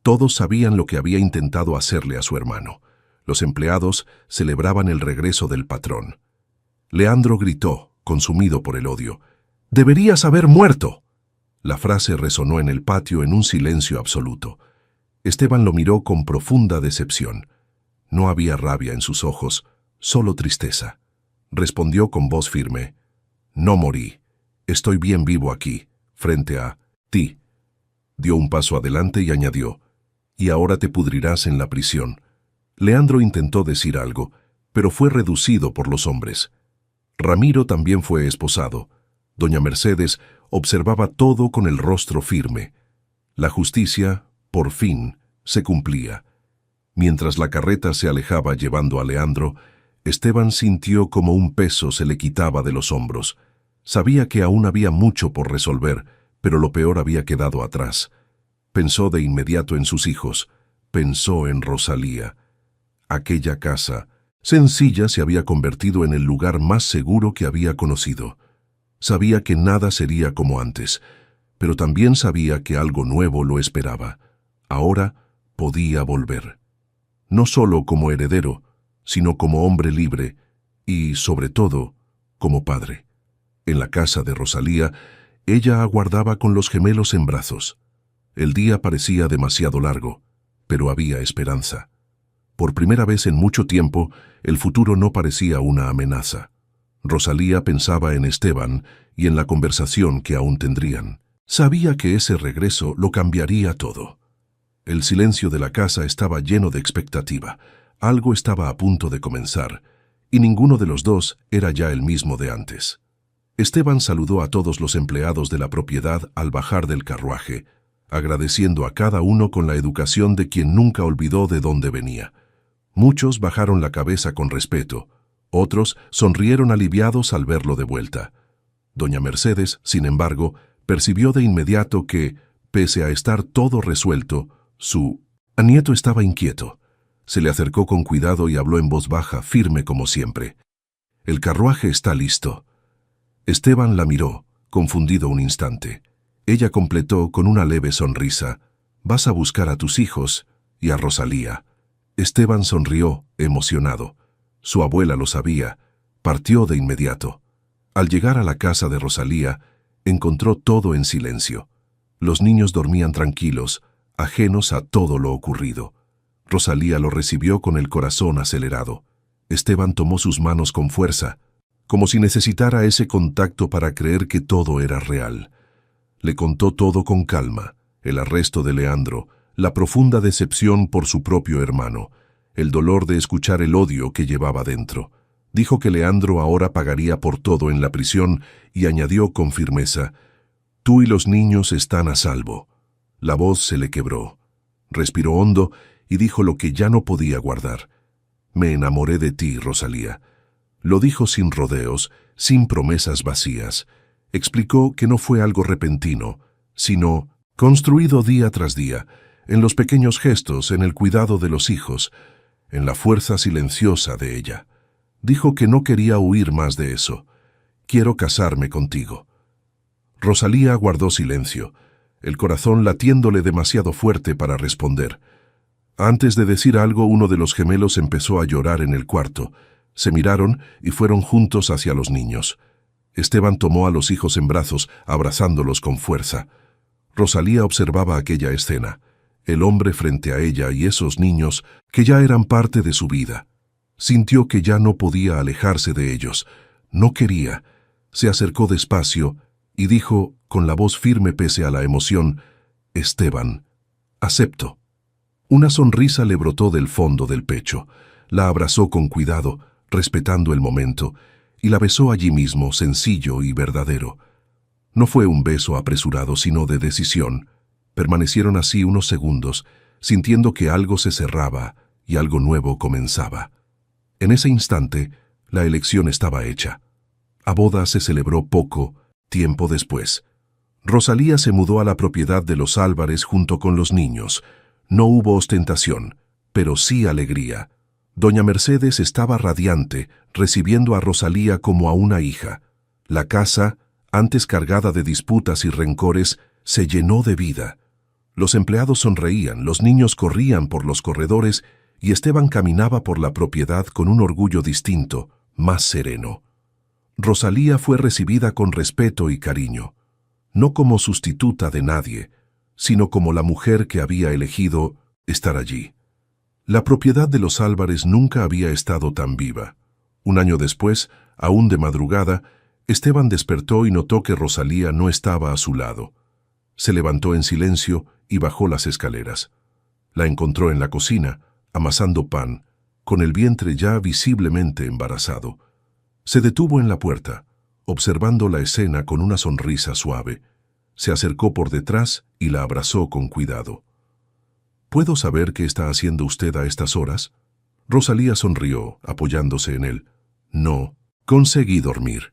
Todos sabían lo que había intentado hacerle a su hermano. Los empleados celebraban el regreso del patrón. Leandro gritó, consumido por el odio: «¡Deberías haber muerto!». La frase resonó en el patio en un silencio absoluto. Esteban lo miró con profunda decepción. No había rabia en sus ojos, solo tristeza. Respondió con voz firme: «No morí. Estoy bien vivo aquí, frente a ti». Dio un paso adelante y añadió: «Y ahora te pudrirás en la prisión». Leandro intentó decir algo, pero fue reducido por los hombres. Ramiro también fue esposado. Doña Mercedes observaba todo con el rostro firme. La justicia, por fin, se cumplía. Mientras la carreta se alejaba llevando a Leandro, Esteban sintió como un peso se le quitaba de los hombros. Sabía que aún había mucho por resolver, pero lo peor había quedado atrás. Pensó de inmediato en sus hijos. Pensó en Rosalía. Aquella casa, sencilla, se había convertido en el lugar más seguro que había conocido. Sabía que nada sería como antes, pero también sabía que algo nuevo lo esperaba. Ahora podía volver. No solo como heredero, sino como hombre libre y, sobre todo, como padre. En la casa de Rosalía, ella aguardaba con los gemelos en brazos. El día parecía demasiado largo, pero había esperanza. Por primera vez en mucho tiempo, el futuro no parecía una amenaza. Rosalía pensaba en Esteban y en la conversación que aún tendrían. Sabía que ese regreso lo cambiaría todo. El silencio de la casa estaba lleno de expectativa. Algo estaba a punto de comenzar, y ninguno de los dos era ya el mismo de antes. Esteban saludó a todos los empleados de la propiedad al bajar del carruaje, agradeciendo a cada uno con la educación de quien nunca olvidó de dónde venía. Muchos bajaron la cabeza con respeto, otros sonrieron aliviados al verlo de vuelta. Doña Mercedes, sin embargo, percibió de inmediato que, pese a estar todo resuelto, su nieto estaba inquieto. Se le acercó con cuidado y habló en voz baja, firme como siempre. «El carruaje está listo». Esteban la miró, confundido un instante. Ella completó con una leve sonrisa. «Vas a buscar a tus hijos y a Rosalía». Esteban sonrió, emocionado. Su abuela lo sabía. Partió de inmediato. Al llegar a la casa de Rosalía, encontró todo en silencio. Los niños dormían tranquilos, ajenos a todo lo ocurrido. Rosalía lo recibió con el corazón acelerado. Esteban tomó sus manos con fuerza, como si necesitara ese contacto para creer que todo era real. Le contó todo con calma: el arresto de Leandro, la profunda decepción por su propio hermano, el dolor de escuchar el odio que llevaba dentro. Dijo que Leandro ahora pagaría por todo en la prisión y añadió con firmeza: «Tú y los niños están a salvo». La voz se le quebró. Respiró hondo y dijo lo que ya no podía guardar: «Me enamoré de ti, Rosalía». Lo dijo sin rodeos, sin promesas vacías. Explicó que no fue algo repentino, sino construido día tras día, en los pequeños gestos, en el cuidado de los hijos, en la fuerza silenciosa de ella. Dijo que no quería huir más de eso. «Quiero casarme contigo». Rosalía guardó silencio, el corazón latiéndole demasiado fuerte para responder. Antes de decir algo, uno de los gemelos empezó a llorar en el cuarto. Se miraron y fueron juntos hacia los niños. Esteban tomó a los hijos en brazos, abrazándolos con fuerza. Rosalía observaba aquella escena, el hombre frente a ella y esos niños que ya eran parte de su vida. Sintió que ya no podía alejarse de ellos. No quería. Se acercó despacio y dijo, con la voz firme pese a la emoción: «Esteban, acepto». Una sonrisa le brotó del fondo del pecho. La abrazó con cuidado, respetando el momento, y la besó allí mismo, sencillo y verdadero. No fue un beso apresurado, sino de decisión. Permanecieron así unos segundos, sintiendo que algo se cerraba y algo nuevo comenzaba. En ese instante, la elección estaba hecha. La boda se celebró poco tiempo después. Rosalía se mudó a la propiedad de los Álvarez junto con los niños. No hubo ostentación, pero sí alegría. Doña Mercedes estaba radiante, recibiendo a Rosalía como a una hija. La casa, antes cargada de disputas y rencores, se llenó de vida. Los empleados sonreían, los niños corrían por los corredores y Esteban caminaba por la propiedad con un orgullo distinto, más sereno. Rosalía fue recibida con respeto y cariño, no como sustituta de nadie, sino como la mujer que había elegido estar allí. La propiedad de los Álvarez nunca había estado tan viva. Un año después, aún de madrugada, Esteban despertó y notó que Rosalía no estaba a su lado. Se levantó en silencio y bajó las escaleras. La encontró en la cocina, amasando pan, con el vientre ya visiblemente embarazado. Se detuvo en la puerta. observando la escena con una sonrisa suave. Se acercó por detrás y la abrazó con cuidado. ¿Puedo saber qué está haciendo usted a estas horas? Rosalía sonrió, apoyándose en él. No, conseguí dormir.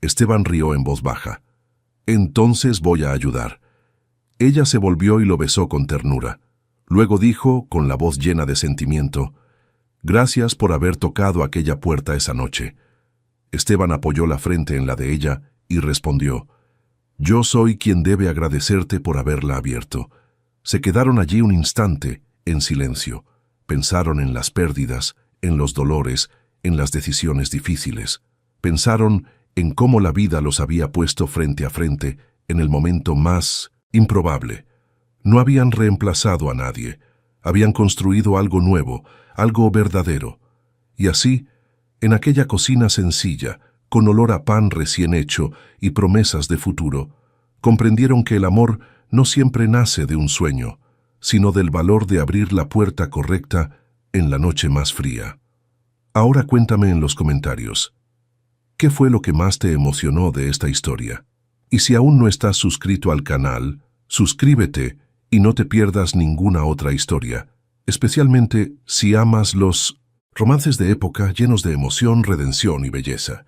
Esteban rió en voz baja. Entonces voy a ayudar. Ella se volvió y lo besó con ternura. Luego dijo, con la voz llena de sentimiento, «Gracias por haber tocado aquella puerta esa noche». Esteban apoyó la frente en la de ella y respondió, «Yo soy quien debe agradecerte por haberla abierto». Se quedaron allí un instante, en silencio. Pensaron en las pérdidas, en los dolores, en las decisiones difíciles. Pensaron en cómo la vida los había puesto frente a frente en el momento más improbable. No habían reemplazado a nadie. Habían construido algo nuevo, algo verdadero. Y así, en aquella cocina sencilla, con olor a pan recién hecho y promesas de futuro, comprendieron que el amor no siempre nace de un sueño, sino del valor de abrir la puerta correcta en la noche más fría. Ahora cuéntame en los comentarios, ¿qué fue lo que más te emocionó de esta historia? Y si aún no estás suscrito al canal, suscríbete y no te pierdas ninguna otra historia, especialmente si amas los romances de época llenos de emoción, redención y belleza.